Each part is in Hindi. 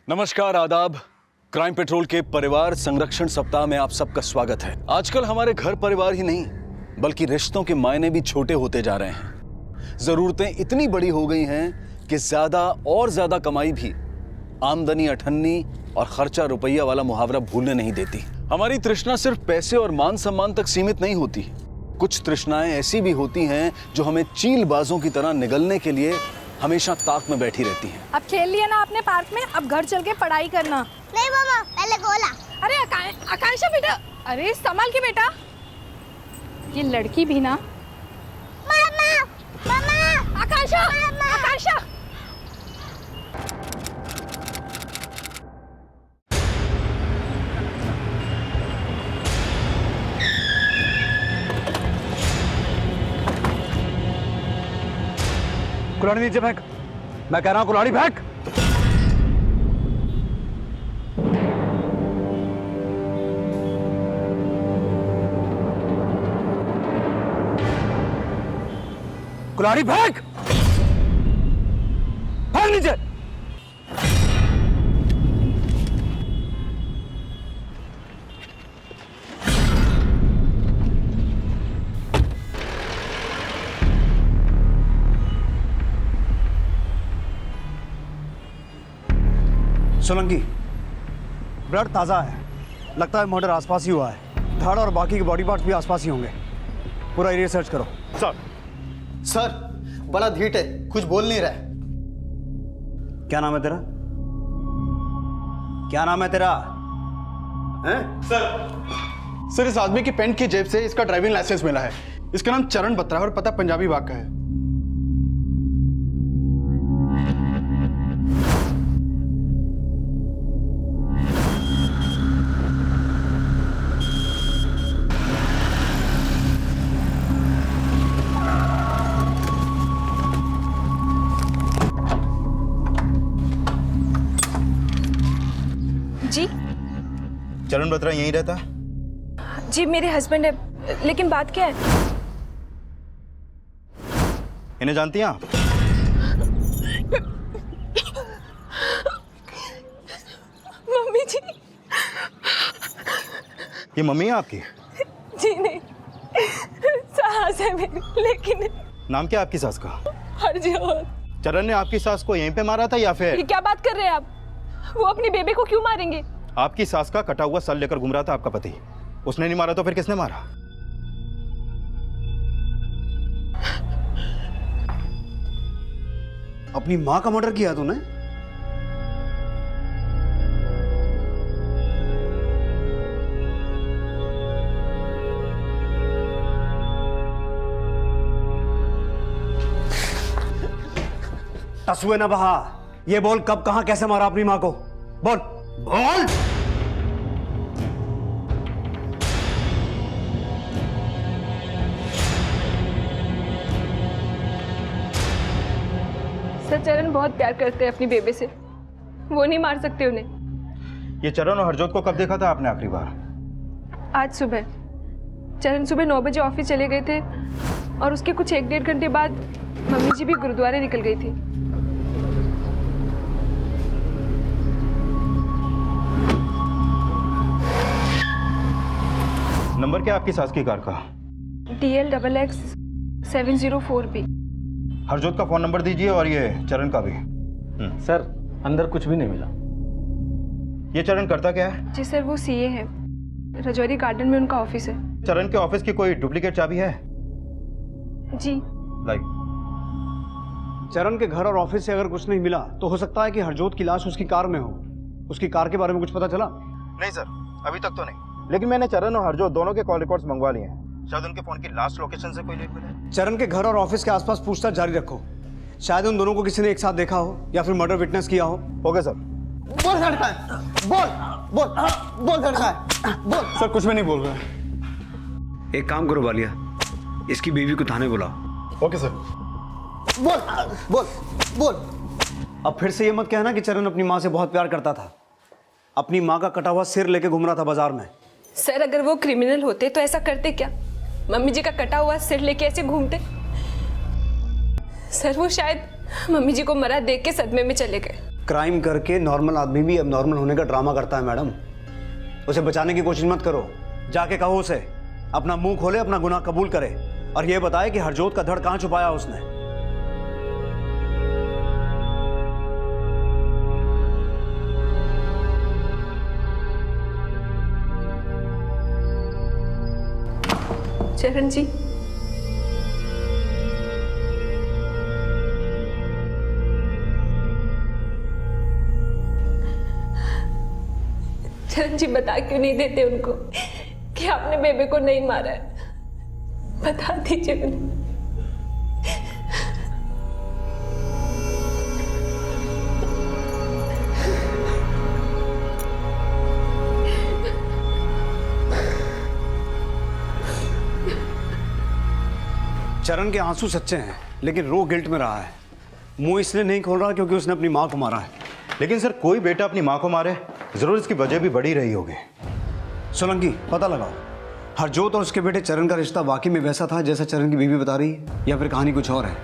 नमस्कार, आदाब। क्राइम पेट्रोल के परिवार संरक्षण सप्ताह में आप सबका स्वागत है। आजकल हमारे घर परिवार ही नहीं बल्कि रिश्तों के मायने भी छोटे होते जा रहे हैं। जरूरतें इतनी बड़ी हो गई हैं कि ज्यादा और ज्यादा कमाई भी आमदनी अठन्नी और खर्चा रुपया वाला मुहावरा भूलने नहीं देती। हमारी तृष्णा सिर्फ पैसे और मान सम्मान तक सीमित नहीं होती। कुछ तृष्णाएं ऐसी भी होती हैं जो हमें चीलबाजों की तरह निगलने के लिए हमेशा ताक में बैठी रहती हैं। अब खेल लिया ना आपने पार्क में, अब घर चल के पढ़ाई करना। नहीं मामा, पहले गोला। अरे आकांक्षा बेटा, अरे संभाल के बेटा। ये लड़की भी ना। मामा, मामा, आकांक्षा, आकांक्षा। कुल्हाड़ी नीचे फेंक। मैं कह रहा हूं कुल्हाड़ी फेंक। कुल्हाड़ी फेंक। फेंक नीचे। सोलंकी, ब्लड ताज़ा है। लगता है मर्डर आसपास ही हुआ है। धड़ और बाकी के बॉडी पार्ट्स भी आसपास ही होंगे। पूरा एरिया सर्च करो। सर, बड़ा धीट है, कुछ बोल नहीं रहा है। क्या नाम है तेरा? क्या नाम है तेरा? हैं? सर इस आदमी की पैंट की जेब से इसका ड्राइविंग लाइसेंस मिला है। इसका नाम चरण बत्रा है और पता पंजाबी बाग का है। जी चरण बत्रा यहीं रहता? जी मेरे हस्बैंड है, लेकिन बात क्या है? इन्हें जानती हैं आप? मम्मी जी। ये मम्मी है आपकी? जी नहीं, सास है मेरी, लेकिन नाम क्या है आपकी सास का? हरजोत। चरण ने आपकी सास को यहीं पे मारा था या फिर? ये क्या बात कर रहे हैं आप? वो अपनी बेबी को क्यों मारेंगे? आपकी सास का कटा हुआ सर लेकर घूम रहा था आपका पति। उसने नहीं मारा तो फिर किसने मारा? अपनी माँ का मर्डर किया तूने? तसुए ना बहा। ये बोल, कब कहां कैसे मारा अपनी माँ को? बोल बोल। सर चरण बहुत प्यार करते हैं अपनी बेबी से, वो नहीं मार सकते उन्हें। ये चरण और हरजोत को कब देखा था आपने आखिरी बार? आज सुबह। चरण सुबह 9 बजे ऑफिस चले गए थे और उसके कुछ 1-1.5 घंटे बाद मम्मी जी भी गुरुद्वारे निकल गई थी। नंबर क्या आपकी सास की कार का? DL XX 704B। हरजोत का फोन नंबर दीजिए और ये चरण का भी। सर अंदर कुछ भी नहीं मिला। ये चरण करता क्या है? जी सर, वो CA है। रजौरी गार्डन में उनका ऑफिस है। चरण के ऑफिस की कोई डुप्लीकेट चाबी है? जी। लाइक चरण के घर और ऑफिस से अगर कुछ नहीं मिला तो हो सकता है कि हरजोत की लाश उसकी कार में हो। उसकी कार के बारे में कुछ पता चला? नहीं सर, अभी तक तो नहीं। लेकिन मैंने चरण और हरजोत दोनों के कॉल रिकॉर्ड्स मंगवा लिए हैं। शायद उनके फोन की लास्ट लोकेशन से कोई लीड मिले। चरण के घर और ऑफिस के आसपास पूछताछ जारी रखो। शायद उन दोनों को किसी ने एक साथ देखा हो या फिर मर्डर विटनेस किया हो। Okay sir. बोल लड़का है, बोल लड़का है, बोल। सर कुछ भी नहीं बोल रहा है। एक काम करो बालिया, इसकी बीवी को थाने बुलाओ। Okay sir. बोल। अब फिर से ये मत कहना कि चरण अपनी माँ से बहुत प्यार करता था। अपनी माँ का कटा हुआ सिर लेके घूम रहा था बाजार में। सर अगर वो क्रिमिनल होते तो ऐसा करते क्या? मम्मी जी का कटा हुआ सिर लेके ऐसे घूमते? सर वो शायद मम्मी जी को मरा देख के सदमे में चले गए। क्राइम करके नॉर्मल आदमी भी अब नॉर्मल होने का ड्रामा करता है मैडम। उसे बचाने की कोशिश मत करो, जाके कहो उसे अपना मुंह खोले, अपना गुनाह कबूल करे और ये बताए कि हरजोत का धड़ कहां छुपाया उसने। चरण जी, चरण जी बता क्यों नहीं देते उनको कि आपने बेबे को नहीं मारा है? बता दीजिए उन्हें। चरण के आंसू सच्चे हैं, लेकिन रो गिल्ट में रहा है। मुंह इसलिए नहीं खोल रहा क्योंकि उसने अपनी मां को मारा है। लेकिन सर, कोई बेटा अपनी माँ को मारे, जरूर इसकी वजह भी बड़ी रही होगी। सोलंकी, पता लगाओ हरजोत और उसके बेटे चरण का रिश्ता वाकई में वैसा था जैसा चरण की बीवी बता रही है, या फिर कहानी कुछ और है?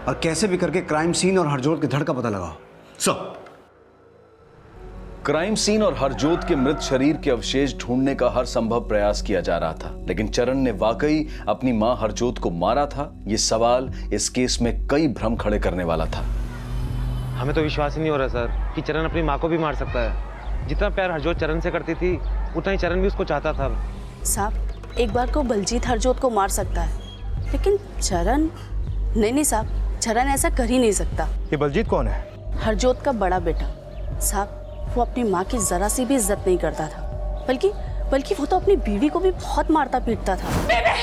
और कैसे भी करके क्राइम सीन और हरजोत के धड़ का पता लगाओ। सर, क्राइम सीन और हरजोत के मृत शरीर के अवशेष ढूंढने का हर संभव प्रयास किया जा रहा था, लेकिन चरण ने वाकई अपनी मां हरजोत को मारा था, ये सवाल इस केस में कई भ्रम खड़े करने वाला था। हमें तो विश्वास ही नहीं हो रहा सर कि चरण अपनी माँ को भी मार सकता है। जितना प्यार हरजोत चरण से करती थी, उतना ही चरण भी उसको चाहता था। साहब, एक बार को बलजीत हरजोत को मार सकता है, लेकिन चरण नहीं साहब, चरण ऐसा कर ही नहीं सकता। ये बलजीत कौन है? हरजोत का बड़ा बेटा साहब। वो अपनी माँ की जरा सी भी इज्जत नहीं करता था, बल्कि वो तो अपनी बीवी को भी बहुत मारता पीटता था। बेबे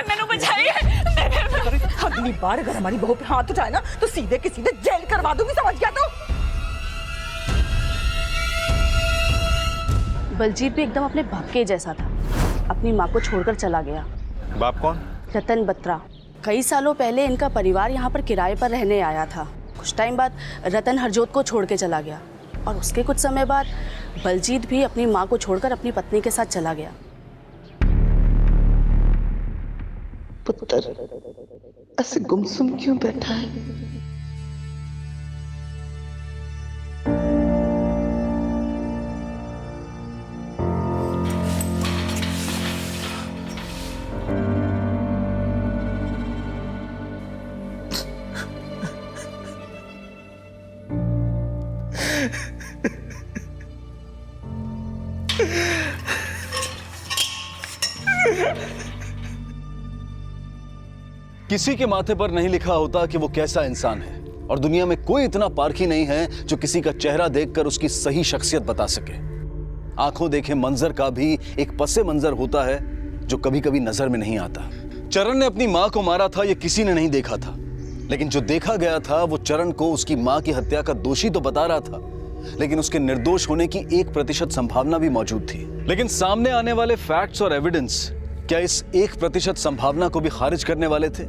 मैंने बचाई है। अगली बार अगर हमारी बहू पे हाथ उठाए ना तो सीधे के सीधे जेल करवा दूंगी, समझ गया? तो बलजीत भी एकदम अपने बाप के जैसा था, अपनी माँ को छोड़कर चला गया। बाप कौन? रतन बत्रा। कई सालों पहले इनका परिवार यहाँ पर किराए पर रहने आया था। कुछ टाइम बाद रतन हरजोत को छोड़ के चला गया और उसके कुछ समय बाद बलजीत भी अपनी माँ को छोड़कर अपनी पत्नी के साथ चला गया। पुत्र ऐसे गुमसुम क्यों बैठा है? किसी के माथे पर नहीं लिखा होता कि वो कैसा इंसान है, और दुनिया में कोई इतना पारखी नहीं है जो किसी का चेहरा देखकर उसकी सही शख्सियत बता सके। आंखों देखे मंजर का भी एक पसे मंजर होता है जो कभी कभी नजर में नहीं आता। चरण ने अपनी मां को मारा था, ये किसी ने नहीं देखा था, लेकिन जो देखा गया था वो चरण को उसकी मां की हत्या का दोषी तो बता रहा था, लेकिन उसके निर्दोष होने की 1% संभावना भी मौजूद थी। लेकिन सामने आने वाले फैक्ट्स और एविडेंस क्या इस 1% संभावना को भी खारिज करने वाले थे,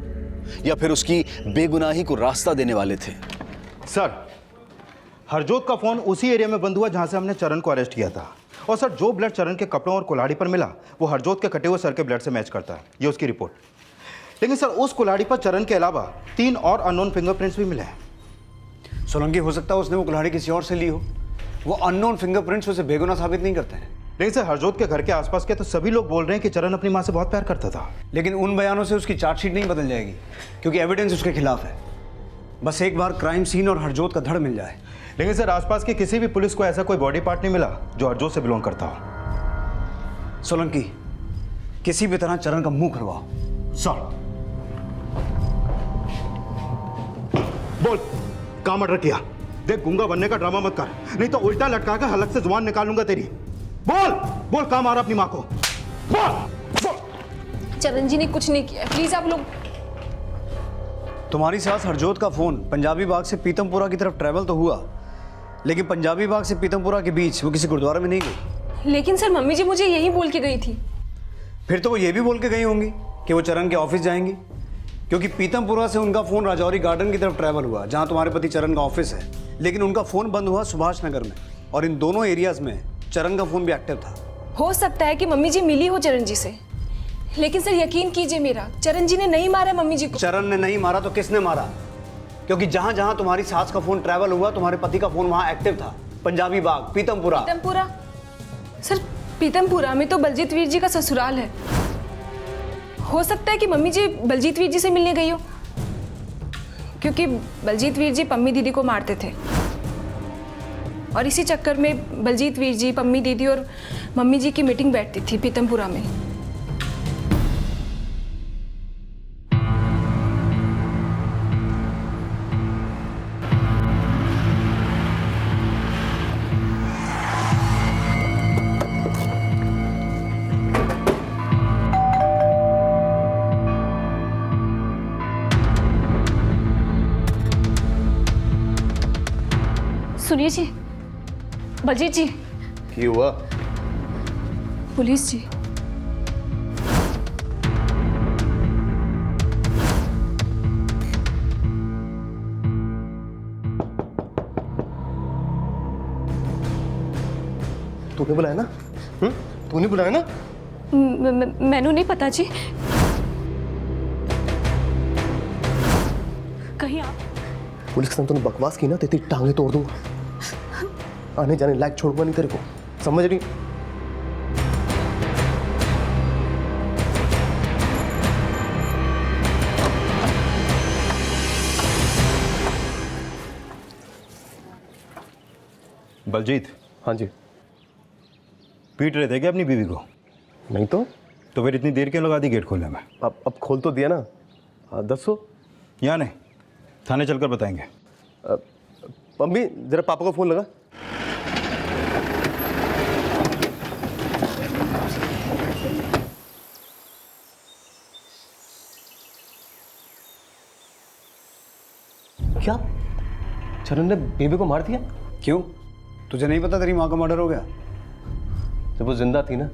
या फिर उसकी बेगुनाही को रास्ता देने वाले थे? सर, हरजोत का फोन उसी एरिया में बंद हुआ जहां से हमने चरण को अरेस्ट किया था। और सर, जो ब्लड चरण के कपड़ों और कुल्हाड़ी पर मिला वो हरजोत के कटे हुए सर के ब्लड से मैच करता है, ये उसकी रिपोर्ट। लेकिन सर, उस कुल्हाड़ी पर चरण के अलावा 3 और अननोन फिंगरप्रिंट्स भी मिले हैं। सोलंकी, हो सकता है उसने वो कुल्हाड़ी किसी और से ली हो। वो अननोन फिंगरप्रिंट्स उसे बेगुनाह साबित नहीं करते हैं। लेकिन सर, हरजोत के घर के आसपास के तो सभी लोग बोल रहे हैं कि चरण अपनी मां से बहुत प्यार करता था। लेकिन उन बयानों से उसकी चार्जशीट नहीं बदल जाएगी, क्योंकि एविडेंस उसके खिलाफ है। बस एक बार क्राइम सीन और हरजोत का धड़ मिल जाए। लेकिन सर, आसपास की किसी भी पुलिस को ऐसा कोई बॉडी पार्ट नहीं मिला जो हरजोत से बिलोंग करता हो। सोलंकी, किसी भी तरह चरण का मुंह खुलवाओ। सर, बोल, कहां मर्डर किया? देख, गूंगा बनने का ड्रामा मत कर, नहीं तो उल्टा लटका कर हलक से जुबान निकालूंगा तेरी। बोल बोल, कहां मारा अपनी मां को? बोल बोल। चरण जी ने कुछ नहीं किया, प्लीज आप लोग। तुम्हारी सास हरजोत का फोन पंजाबी बाग से पीतमपुरा की तरफ ट्रैवल तो हुआ, लेकिन पंजाबी बाग से पीतमपुरा के बीच वो किसी गुरुद्वारा में नहीं गई। लेकिन सर, मम्मी जी मुझे यही बोल के गई थी। फिर तो वो ये भी बोल के गई होंगी कि वो चरण के ऑफिस जाएंगी, क्योंकि पीतमपुरा से उनका फोन राजौरी गार्डन की तरफ ट्रैवल हुआ जहां तुम्हारे पति चरण का ऑफिस है, लेकिन उनका फोन बंद हुआ सुभाष नगर में, और इन दोनों एरियाज में चरण का फोन भी एक्टिव था। हो सकता है कि मम्मी जी मिली हो चरण जी से, लेकिन सर यकीन कीजिए मेरा, चरण जी ने नहीं मारा मम्मी जी को। चरण ने नहीं मारा तो किसने मारा? क्योंकि जहां जहां तुम्हारी सास का फोन ट्रैवल हुआ तुम्हारे पति का फोन वहां एक्टिव था। पंजाबी बाग, पीतमपुरा। पीतमपुरा? सर पीतमपुरा में तो बलजीत वीर जी का ससुराल है। हो सकता है कि मम्मी जी बलजीत वीर जी से मिलने गई हो, क्योंकि बलजीत वीर जी पम्मी दीदी को मारते थे और इसी चक्कर में बलजीत वीर जी, पम्मी दीदी और मम्मी जी की मीटिंग बैठती थी पीतमपुरा में। सुनिए जी, बलजीत जी। क्यों हुआ? पुलिस जी। तूने बुलाया ना? तूने बुलाया ना? मैनू नहीं पता जी। कहीं आप पुलिस के साथ तूने बकवास की ना, तेरी टांगे तोड़ दूंगा। आने जाने लायक छोड़ूंगा नहीं तेरे को, समझ रही? बलजीत। हाँ जी। पीट रहे थे क्या अपनी बीवी को? नहीं तो फिर इतनी देर क्यों लगा दी गेट खोलने में? अब खोल तो दिया ना। दसो। यहाँ नहीं, थाने चलकर बताएंगे। मम्मी जरा पापा को फोन लगा। क्या चरण ने बेबी को मार दिया? क्यों, तुझे नहीं पता तेरी माँ का मर्डर हो गया? जब वो जिंदा थी ना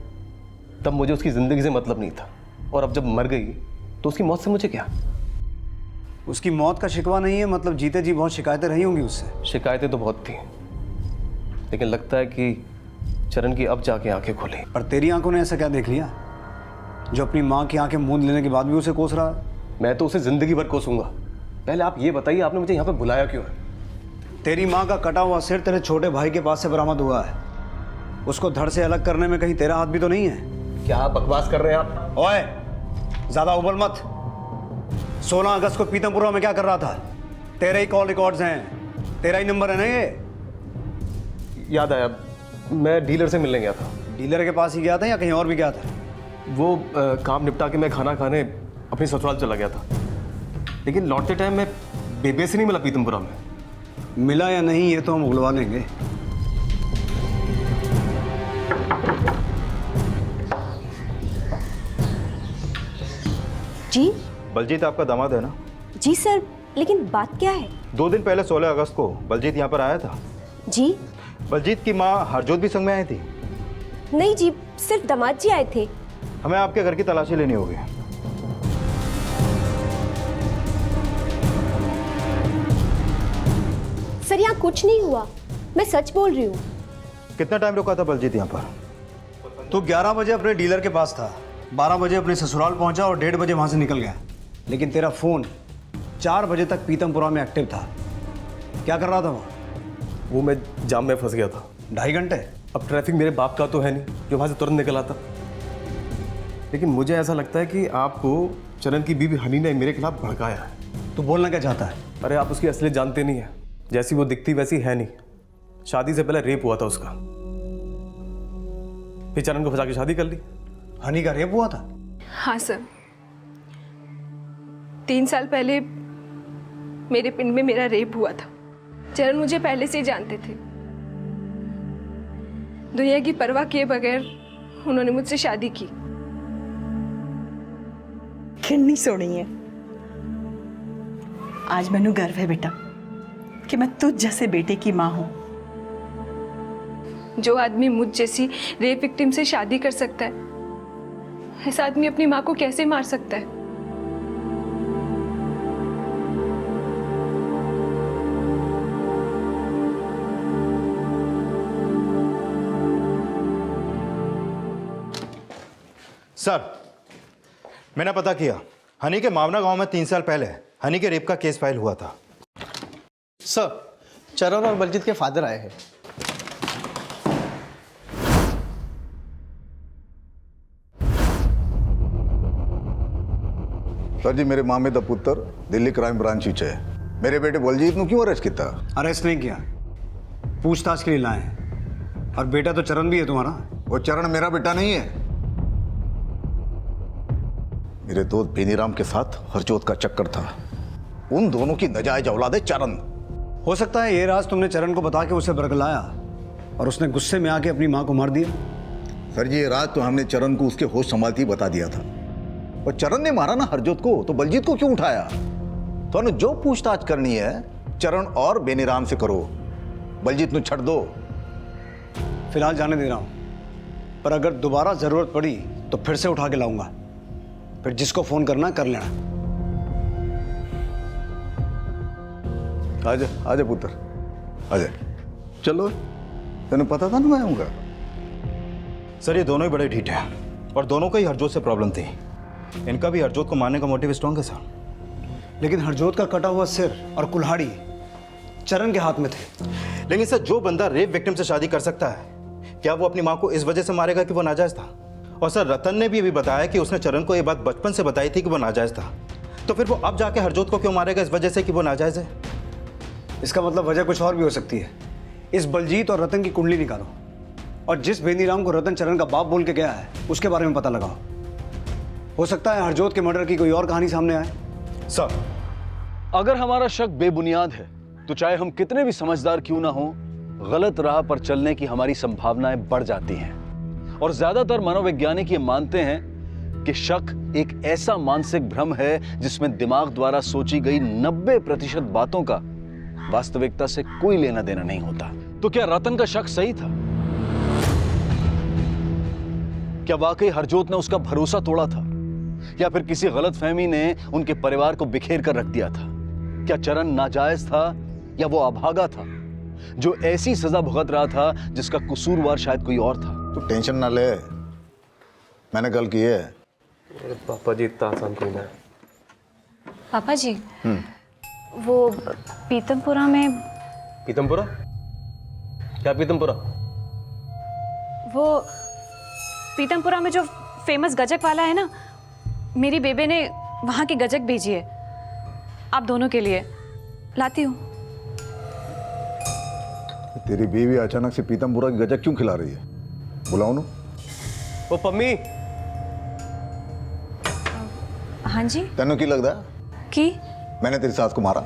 तब मुझे उसकी जिंदगी से मतलब नहीं था, और अब जब मर गई तो उसकी मौत से मुझे क्या? उसकी मौत का शिकवा नहीं है, मतलब जीते जी बहुत शिकायतें रही होंगी उससे। शिकायतें तो बहुत थी, लेकिन लगता है कि चरण की अब जाके आंखें खुली। पर तेरी आंखों ने ऐसा क्या देख लिया जो अपनी माँ की आंखें मूंद लेने के बाद भी उसे कोस रहा है? मैं तो उसे जिंदगी भर कोसूंगा। पहले आप ये बताइए, आपने मुझे यहाँ पे बुलाया क्यों है? तेरी माँ का कटा हुआ सिर तेरे छोटे भाई के पास से बरामद हुआ है। उसको धड़ से अलग करने में कहीं तेरा हाथ भी तो नहीं है? क्या बकवास कर रहे हैं आप? ओए, ज्यादा उबल मत। 16 अगस्त को पीतमपुरा में क्या कर रहा था? तेरे ही कॉल रिकॉर्ड्स हैं, तेरा ही नंबर है ना ये? याद आया, मैं डीलर से मिलने गया था। डीलर के पास ही गया था या कहीं और भी गया था? वो काम निपटा के मैं खाना खाने अपनी ससुराल चला गया था, लेकिन लौटते टाइम मैं बेबे से नहीं मिला पीतमपुरा में। मिला या नहीं ये तो हम उगलवा लेंगे। जी बलजीत आपका दामाद है ना? जी सर, लेकिन बात क्या है? 2 दिन पहले 16 अगस्त को बलजीत यहाँ पर आया था। जी बलजीत की माँ हरजोत भी संग में आई थी? नहीं जी, सिर्फ दामाद जी आए थे। हमें आपके घर की तलाशी लेनी होगी। सर यहाँ कुछ नहीं हुआ, मैं सच बोल रही हूँ। कितना टाइम रुका था बलजीत यहाँ पर? तू 11 बजे अपने डीलर के पास था, 12 बजे अपने ससुराल पहुंचा और 1:30 बजे वहां से निकल गया। लेकिन तेरा फोन 4 बजे तक पीतमपुरा में एक्टिव था। क्या कर रहा था वहाँ? वो मैं जाम में फंस गया था। 2.5 घंटे? अब ट्रैफिक मेरे बाप का तो है नहीं जो वहाँ से तुरंत निकल आता, लेकिन मुझे ऐसा लगता है कि आपको चरण की बीवी हनी ने मेरे खिलाफ भड़काया है। तू बोलना क्या चाहता है? अरे आप उसकी असलियत जानते नहीं है, जैसी वो दिखती वैसी है नहीं। शादी से पहले रेप हुआ था उसका, फिर चरण को फंसा के शादी कर ली। हनी का रेप हुआ था? हाँ सर, 3 साल पहले मेरे पिंड में मेरा रेप हुआ था। चरण मुझे पहले से ही जानते थे। दुनिया की परवाह किए बगैर उन्होंने मुझसे शादी की। कितनी सोहनी है। आज मैनू गर्व है बेटा कि मैं तुझ जैसे बेटे की माँ हूं। जो आदमी मुझ जैसी रेप विक्टिम से शादी कर सकता है, ऐसा आदमी अपनी माँ को कैसे मार सकता है? सर, मैंने पता किया, हनी के मावना गांव में 3 साल पहले हनी के रेप का केस फाइल हुआ था। सर, चरण और बलजीत के फादर आए हैं। सर जी, मेरे मामे दा पुत्र दिल्ली क्राइम ब्रांच च है। मेरे बेटे बलजीत ਨੂੰ क्यों अरेस्ट किया? अरेस्ट नहीं किया, पूछताछ के लिए लाए हैं। और बेटा तो चरण भी है तुम्हारा। वो चरण मेरा बेटा नहीं है। मेरे दोस्त बेनीराम के साथ हरजोत का चक्कर था। उन दोनों की नाजायज औलाद है चरण। हो सकता है ये राज तुमने चरण को बता के उसे बरगलाया और उसने गुस्से में आके अपनी माँ को मार दिया। सर जी, ये राज तो हमने चरण को उसके होश संभालते ही बता दिया था। और चरण ने मारा ना हरजोत को, तो बलजीत को क्यों उठाया? तो जो पूछताछ करनी है चरण और बेनीराम से करो, बलजीत छड़ दो। फिलहाल जाने दे रहा हूँ, पर अगर दोबारा जरूरत पड़ी तो फिर से उठा के लाऊंगा। फिर जिसको फोन करना कर लेना। आजा आजा पुत्र, आजा। चलो, तेने पता था ना मैं आऊंगा। सर, ये दोनों ही बड़े ढीठ हैं और दोनों को ही हरजोत से प्रॉब्लम थी। इनका भी हरजोत को मारने का मोटिव स्ट्रॉन्ग है सर। लेकिन हरजोत का कटा हुआ सिर और कुल्हाड़ी चरण के हाथ में थे। लेकिन सर, जो बंदा रेप विक्टिम से शादी कर सकता है, क्या वो अपनी माँ को इस वजह से मारेगा कि वो नाजायज था? और सर, रतन ने भी अभी बताया कि उसने चरण को ये बात बचपन से बताई थी कि वो नाजायज था। तो फिर वो अब जाके हरजोत को क्यों मारेगा इस वजह से कि वो नाजायज है? इसका मतलब वजह कुछ और भी हो सकती है। इस बलजीत और रतन की कुंडली निकालो और जिस बेनीराम को रतन चरण का बाप बोल के गया है उसके बारे में पता लगाओ। हो सकता है हरजोत के मर्डर की कोई और कहानी सामने आए। सर, अगर हमारा शक बेबुनियाद है तो चाहे हम कितने भी समझदार क्यों ना हो, गलत राह पर चलने की हमारी संभावनाएं बढ़ जाती हैं। और ज्यादातर मनोवैज्ञानिक ये मानते हैं कि शक एक ऐसा मानसिक भ्रम है जिसमें दिमाग द्वारा सोची गई 90% बातों का वास्तविकता से कोई लेना देना नहीं होता। तो क्या रतन का शक सही था? क्या वाकई हरजोत ने उसका भरोसा तोड़ा था, या फिर किसी गलतफहमी ने उनके परिवार को बिखेर कर रख दिया था? क्या चरण नाजायज था या वो अभागा था जो ऐसी सजा भुगत रहा था जिसका कसूरवार शायद कोई और था? तो टेंशन ना ले, मैंने कल की है। पापा जी, इतना आसान कोई ना है। पापा जी, वो पीतमपुरा में। पीतमपुरा? क्या पीतमपुरा? वो पीतमपुरा में जो फेमस गजक वाला है ना, मेरी बेबे ने वहाँ की गजक भेजी है आप दोनों के लिए। लाती हूँ। तेरी बीवी अचानक से पीतमपुरा की गजक क्यों खिला रही है? बुलाओ ना। ओ पम्मी। हाँ जी। तेनों की लगता कि मैंने तेरी सास को मारा?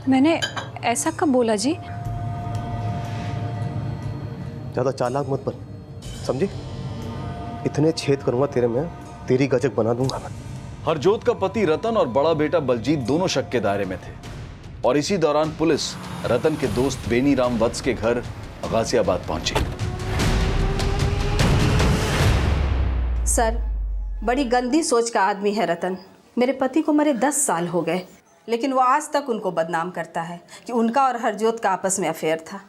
मैंने ऐसा कब बोला जी? ज्यादा चालाक मत बन, समझी? इतने छेद करूंगा तेरे में, तेरी गजक बना दूंगा मैं। हरजोत का पति रतन और बड़ा बेटा बलजीत दोनों शक के दायरे में थे और इसी दौरान पुलिस रतन के दोस्त बेनीराम वत्स के घर गाजियाबाद पहुंची। सर, बड़ी गंदी सोच का आदमी है रतन। मेरे पति को मरे 10 साल हो गए, लेकिन वो आज तक उनको बदनाम करता है कि उनका और हरजोत का आपस में अफेयर था।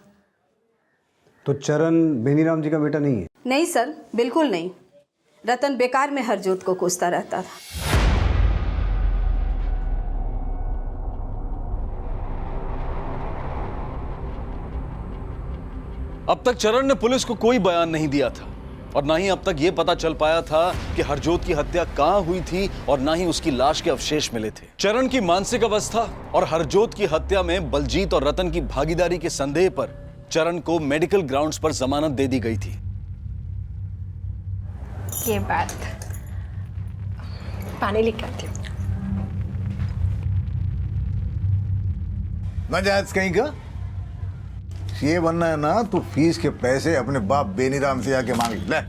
तो चरण बेनीराम जी का बेटा नहीं है? नहीं सर, बिल्कुल नहीं। रतन बेकार में हरजोत को कोसता रहता था। अब तक चरण ने पुलिस को कोई बयान नहीं दिया था और ना ही अब तक यह पता चल पाया था कि हरजोत की हत्या कहां हुई थी और ना ही उसकी लाश के अवशेष मिले थे। चरण की मानसिक अवस्था और हरजोत की हत्या में बलजीत और रतन की भागीदारी के संदेह पर चरण को मेडिकल ग्राउंड्स पर जमानत दे दी गई थी। ये बात, पानी लेकर आती हूँ। नाजायज कहीं का ये बनना है ना, तू फीस के पैसे अपने बाप बेनीराम से आके मांग ले।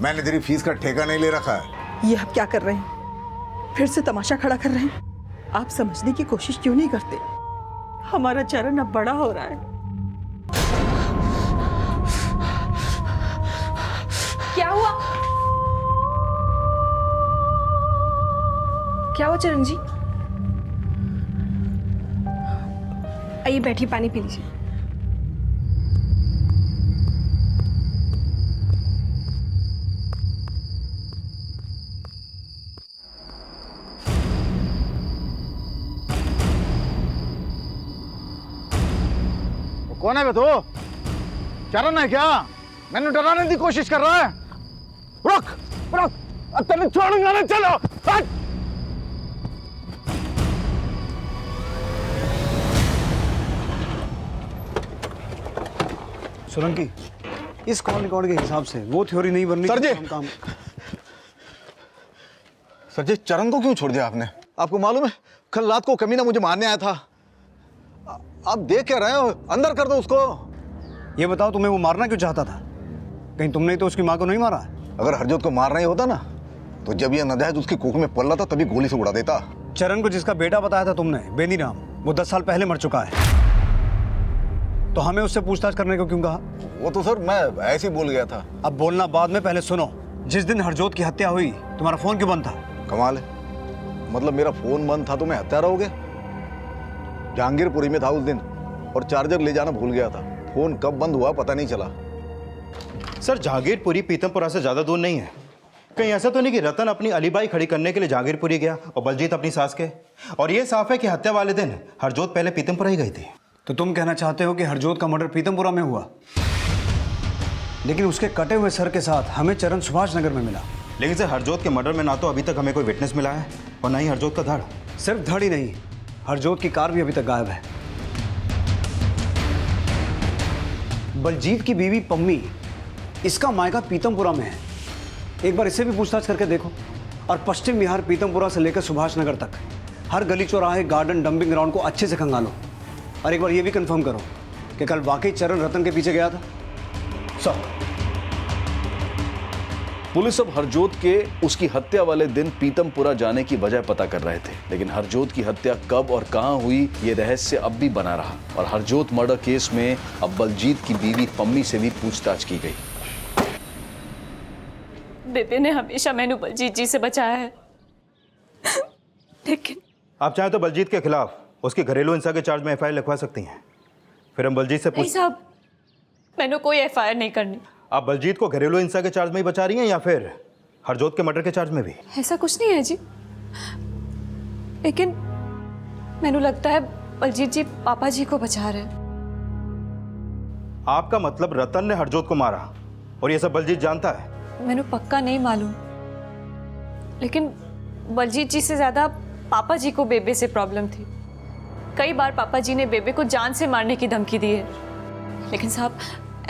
मैंने तेरी फीस का ठेका नहीं ले रखा है। ये आप क्या कर रहे हैं? फिर से तमाशा खड़ा कर रहे हैं? आप समझने की कोशिश क्यों नहीं करते? हमारा चरण अब बड़ा हो रहा है। क्या हुआ? क्या हुआ चरण जी? आइए बैठिए, पानी पी लीजिए। कौन है बे तू? चरण है क्या? मैंने डराने की कोशिश कर रहा है। रुक रुक, अब तेरे छोड़ूंगा ना, चलो हट। सोलंकी, इस कॉल रिकॉर्ड के हिसाब से वो थ्योरी नहीं बन रही। सर जी, काम सर जी, चरण को क्यों छोड़ दिया आपने? आपको मालूम है कल रात को कमीना मुझे मारने आया था। आप देख क्या रहे हो? अंदर कर दो उसको। ये बताओ तुम्हें वो मारना क्यों चाहता था? कहीं तुमने तो उसकी माँ को नहीं मारा? अगर हरजोत को मारना ही होता ना, तो जब ये नजायज उसकी कोख में पल रहा था तभी गोली से उड़ा देता। चरण को जिसका बेटा बताया था तुमने, बेनीराम, वो 10 साल पहले मर चुका है। तो हमें उससे पूछताछ करने को क्यों कहा? वो तो सर मैं ऐसे ही बोल गया था। अब बोलना बाद में, पहले सुनो। जिस दिन हरजोत की हत्या हुई तुम्हारा फोन क्यों बंद था? कमाल है, मतलब मेरा फोन बंद था तो मैं हत्यारा हो गया? जहांगीरपुरी में था उस दिन और चार्जर ले जाना भूल गया था। फोन कब बंद हुआ पता नहीं चला। सर जहांगीरपुरी पीतमपुरा से ज्यादा दूर नहीं है। कहीं ऐसा तो नहीं कि रतन अपनी अलीबाई खड़ी करने के लिए जहांगीरपुरी गया और बलजीत अपनी सास के? और ये साफ है कि हत्या वाले दिन हरजोत पहले पीतमपुरा ही गई थी। तो तुम कहना चाहते हो कि हरजोत का मर्डर पीतमपुरा में हुआ, लेकिन उसके कटे हुए सर के साथ हमें चरण सुभाष नगर में मिला। लेकिन सर हरजोत के मर्डर में ना तो अभी तक हमें कोई विटनेस मिला है और ना ही हरजोत का धड़। सिर्फ धड़ ही नहीं, हरजोत की कार भी अभी तक गायब है। बलजीत की बीवी पम्मी, इसका मायका पीतमपुरा में है। एक बार इसे भी पूछताछ करके देखो। और पश्चिम बिहार पीतमपुरा से लेकर सुभाष नगर तक हर गली चौराहे, गार्डन, डंपिंग ग्राउंड को अच्छे से खंगालो। और एक बार ये भी कंफर्म करो कि कल वाकई चरण रतन के पीछे गया था। सब पुलिस अब हरजोत के उसकी हत्या वाले दिन पीतमपुरा जाने की वजह पता कर रहे थे, लेकिन हरजोत की हत्या कब और कहां हुई ये रहस्य अब भी बना रहा। और हरजोत मर्डर केस में अब बलजीत की बीवी पम्मी से भी पूछताछ की गई। बेबे ने हमेशा मैंने बलजीत जी से बचाया है, लेकिन आप चाहें तो बलजीत के खिलाफ उसकी घरेलू हिंसा के चार्ज में एफआईआर लिखवा सकती हैं। फिर हम बलजीत से नहीं साहब, मैंने कोई एफआईआर नहीं करनी। आप बलजीत को घरेलू हिंसा के चार्ज में ही बचा रही हैं या फिर हरजोत के मर्डर के चार्ज में भी? ऐसा कुछ नहीं है जी, लेकिन मैंने लगता है बलजीत जी पापा जी को बचा रहे हैं। आपका मतलब रतन ने हरजोत को मारा और ये सब बलजीत जानता है? मैंने पक्का नहीं मालूम, लेकिन बलजीत जी से ज्यादा पापा जी को बेबे से प्रॉब्लम थी। कई बार पापा जी ने बेबे को जान से मारने की धमकी दी है, लेकिन साहब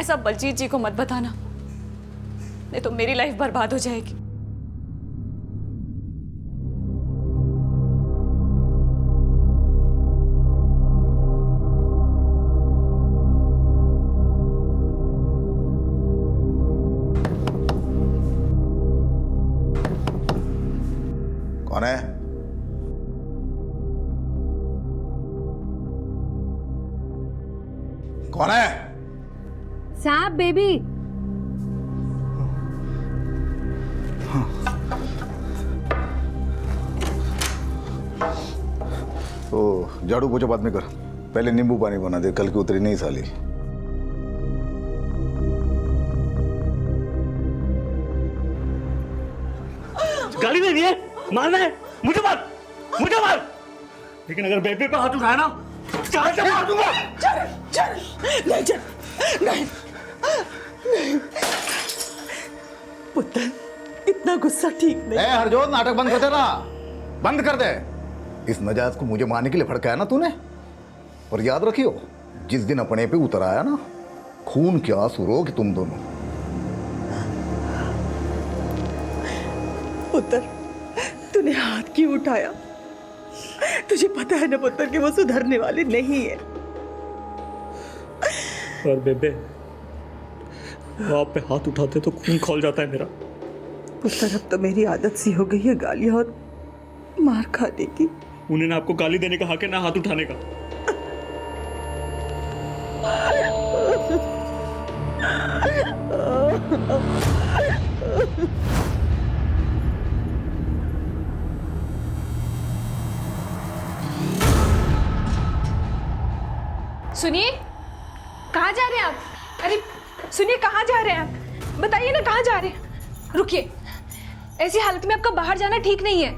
ऐसा बलजीत जी को मत बताना, नहीं तो मेरी लाइफ बर्बाद हो जाएगी। कौन है? कौन है? साहब बेबी। ओ झाड़ू पोछा बाद में कर, पहले नींबू पानी बना दे, कल की उतरी नहीं साली। गाली देनी है, मारना है, मुझे मार, मुझे मार। लेकिन अगर बेबी पे हाथ उठाया ना, चार से मार दूंगा। नहीं, पुत्र, इतना गुस्सा ठीक नहीं। हरजोत, नाटक बंद कर देना, बंद कर दे। इस नजायज को मुझे मारने के लिए भड़काया ना तूने, और याद रखियो जिस दिन अपने पे उतर आया ना, खून के आंसू रोगे तुम दोनों। पुत्र, तूने हाथ क्यों उठाया? तुझे पता है ना पुत्र कि वो सुधरने वाली नहीं है। और बेबे, वो आप पे हाथ उठाते तो खून खौल जाता है मेरा। पुत्र, अब तो मेरी आदत सी हो गई है गालियां और मार खाने की। उन्हें ना आपको गाली देने का हक है ना हाथ उठाने का। सुनिए, कहाँ जा रहे हैं आप? अरे सुनिए, कहाँ जा रहे हैं आप? बताइए ना कहाँ जा रहे हैं? रुकिए, ऐसी हालत में आपका बाहर जाना ठीक नहीं है।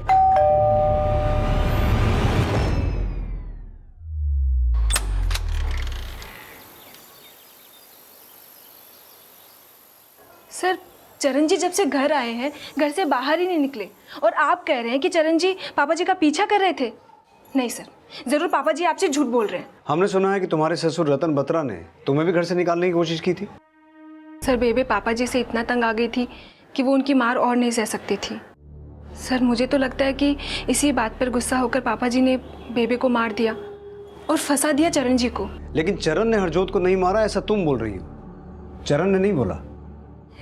चरण जी जब से घर आए हैं घर से बाहर ही नहीं निकले, और आप कह रहे हैं कि चरण जी पापा जी का पीछा कर रहे थे। नहीं सर, जरूर पापा जी आपसे झूठ बोल रहे हैं। हमने सुना है कि तुम्हारे ससुर रतन बत्रा ने तुम्हें भी घर से निकालने की कोशिश की थी। सर बेबे पापा जी से इतना तंग आ गई थी कि वो उनकी मार और नहीं सह सकती थी। सर मुझे तो लगता है कि इसी बात पर गुस्सा होकर पापा जी ने बेबे को मार दिया और फंसा दिया चरण जी को। लेकिन चरण ने हरजोत को नहीं मारा ऐसा तुम बोल रही हो, चरण ने नहीं बोला।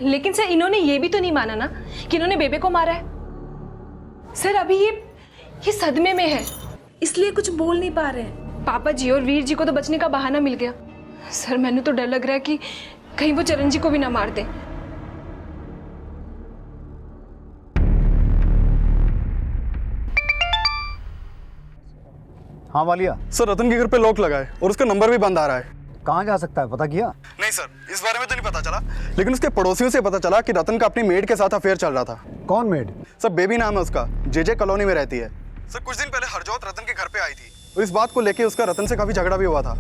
लेकिन सर इन्होंने ये भी तो नहीं माना ना कि इन्होंने बेबे को मारा है। सर अभी ये सदमे में है, इसलिए कुछ बोल नहीं पा रहे हैं। पापा जी और वीर जी को तो बचने का बहाना मिल गया। सर मैंने तो डर लग रहा है कि कहीं वो चरण जी को भी ना मार दे। हाँ वालिया। सर रतन के घर पे लॉक लगा है और उसका नंबर भी बंद आ रहा है। कहाँ जा सकता है पता किया? नहीं सर, इस बारे में तो नहीं पता चला, लेकिन उसके पड़ोसियों से पता चला कि रतन का अपनी मेड के साथ अफेयर चल रहा था। कौन मेड? सर बेबी नाम है उसका, जेजे कॉलोनी में रहती है। सर कुछ दिन पहले हरजोत रतन के घर पे आई थी और इस बात को लेके उसका रतन से काफी झगड़ा भी हुआ था।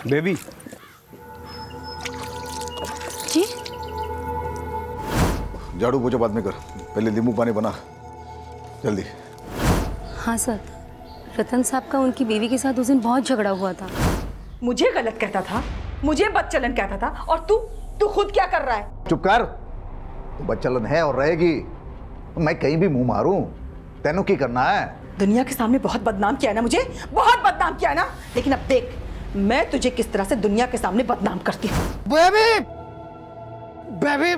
बेबी जी झाड़ू पोछा बाद में कर, पहले नींबू पानी बना जल्दी। हाँ सर, रतन साहब का उनकी बीवी के साथ उस दिन बहुत झगड़ा हुआ था। मुझे गलत कहता था, मुझे बदचलन कहता था, और तू खुद क्या कर रहा है? चुप कर, तो बदचलन है और रहेगी। मैं कहीं भी मुंह मारूं, तेनों की करना है? दुनिया के सामने बहुत बदनाम किया है ना, मुझे बहुत बदनाम किया है ना, लेकिन अब देख मैं तुझे किस तरह से दुनिया के सामने बदनाम करती हूँ। बेबी बेबी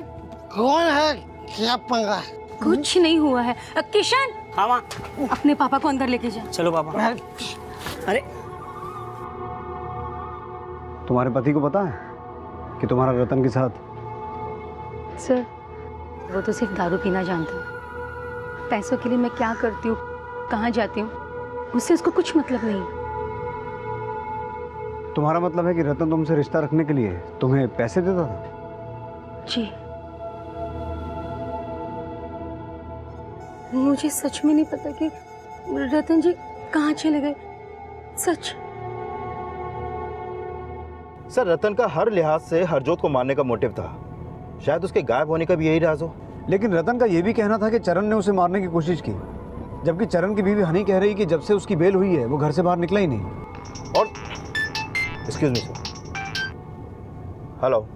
कौन है, क्या पंगा है? कुछ नहीं हुआ है। किशन, हाँ माँ, अपने पापा को अंदर लेके जा। चलो पापा। अरे तुम्हारे पति को पता है कि तुम्हारा रतन के साथ? सर वो तो सिर्फ दारू पीना जानता है। पैसों के लिए मैं क्या करती हूँ, कहाँ जाती हूँ, उससे उसको कुछ मतलब नहीं। तुम्हारा मतलब है कि रतन तुमसे रिश्ता रखने के लिए तुम्हें पैसे देता था? जी, मुझे सच में नहीं पता कि रतन जी कहाँ चले गए। सच। सर रतन का हर लिहाज से हरजोत को मारने का मोटिव था, शायद उसके गायब होने का भी यही राज हो। लेकिन रतन का यह भी कहना था कि चरण ने उसे मारने की कोशिश की, जबकि चरण की बीवी हनी कह रही कि जब से उसकी बेल हुई है वो घर से बाहर निकला ही नहीं। और एक्सक्यूज मी सर, हेलो,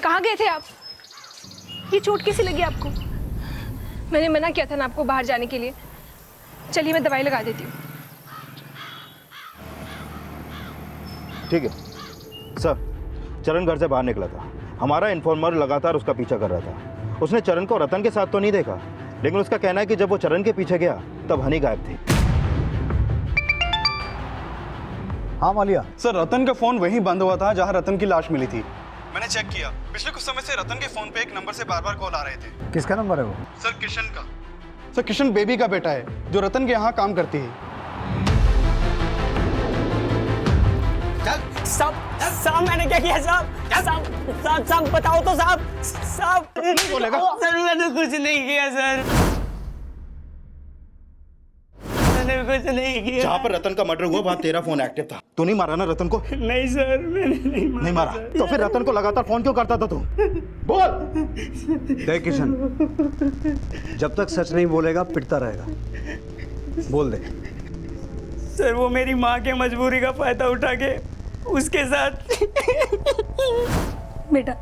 कहाँ गए थे आप? ये चोट कैसी लगी आपको? मैंने मना किया था ना आपको बाहर जाने के लिए। चलिए मैं दवाई लगा देती हूँ। ठीक है सर। चरण घर से बाहर निकला था, हमारा इन्फॉर्मर लगातार उसका पीछा कर रहा था। उसने चरण को रतन के साथ तो नहीं देखा, लेकिन उसका कहना है कि जब वो चरण के पीछे गया तब हनी गायब थी। हाँ मालिया। सर रतन का फोन वहीं बंद हुआ था जहां रतन की लाश मिली थी। मैंने चेक किया, पिछले कुछ समय से रतन के फोन पे एक नंबर से बार बार कॉल आ रहे थे। किसका नंबर है वो? सर किशन का। सर किशन बेबी का बेटा है जो रतन के यहाँ काम करती है। साहब मैंने क्या किया साहब बताओ तो साहब बोलेगा? सर मैंने कुछ नहीं किया सर, मैंने कुछ नहीं किया। जहाँ पर रतन का मर्डर हुआ वहाँ तेरा फोन एक्टिव था। तू नहीं मारा ना रतन को? नहीं सर मैंने नहीं मारा। तो फिर रतन को लगातार फोन क्यों करता था तू? बोल। देख किशन, जब तक सच नहीं बोलेगा पिटता रहेगा। बोल दे। सर वो मेरी माँ के मजबूरी का फायदा उठा के उसके साथ। बेटा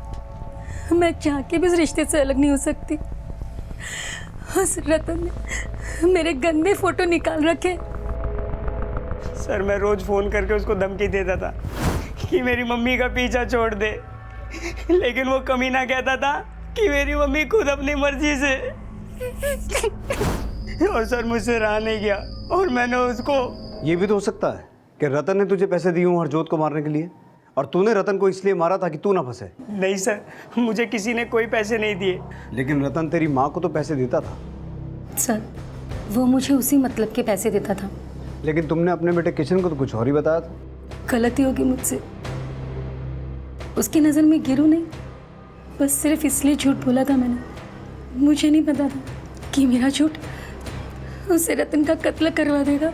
मैं चाह के भी इस रिश्ते से अलग नहीं हो सकती। उस रतन ने मेरे गंदे फोटो निकाल रखे। सर मैं रोज फोन करके उसको धमकी देता था कि मेरी मम्मी का पीछा छोड़ दे, लेकिन वो कमीना कहता था कि मेरी मम्मी खुद अपनी मर्जी से। और सर मुझसे रहा नहीं गया और मैंने उसको। ये भी तो हो सकता है कि रतन ने तुझे पैसे दिए हों हरजोत को मारने के लिए, और तूने रतन को इसलिए मारा था कि तू ना फंसे। नहीं सर, मुझे किसी ने कोई पैसे नहीं दिए। लेकिन रतन तेरी माँ को तो पैसे देता था। सर वो मुझे उसी मतलब के पैसे देता था। लेकिन तुमने अपने बेटे किशन को तो कुछ और ही बताया था। गलती होगी मुझसे, उसकी नज़र में गिरूं नहीं, बस सिर्फ इसलिए झूठ बोला था मैंने। मुझे नहीं पता था कि मेरा झूठ उसे रतन का कत्ल करवा देगा।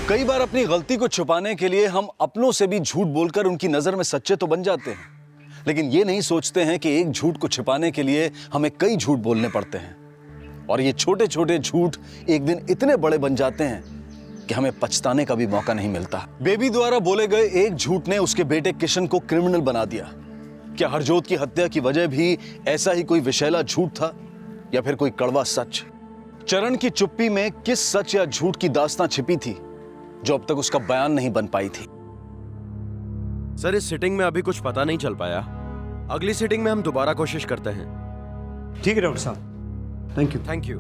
कई बार अपनी गलती को छुपाने के लिए हम अपनों से भी झूठ बोलकर उनकी नजर में सच्चे तो बन जाते हैं, लेकिन ये नहीं सोचते हैं कि एक झूठ को छिपाने के लिए हमें कई झूठ बोलने पड़ते हैं, और ये छोटे छोटे झूठ एक दिन इतने बड़े बन जाते हैं कि हमें पछताने का भी मौका नहीं मिलता। बेबी द्वारा बोले गए एक झूठ ने उसके बेटे किशन को क्रिमिनल बना दिया। क्या हरजोत की हत्या की वजह भी ऐसा ही कोई विषैला झूठ था, या फिर कोई कड़वा सच? चरण की चुप्पी में किस सच या झूठ की दास्तां छिपी थी जो अब तक उसका बयान नहीं बन पाई थी? सर इस सिटिंग में अभी कुछ पता नहीं चल पाया, अगली सिटिंग में हम दोबारा कोशिश करते हैं। ठीक है डॉक्टर साहब, थैंक यू। Thank you.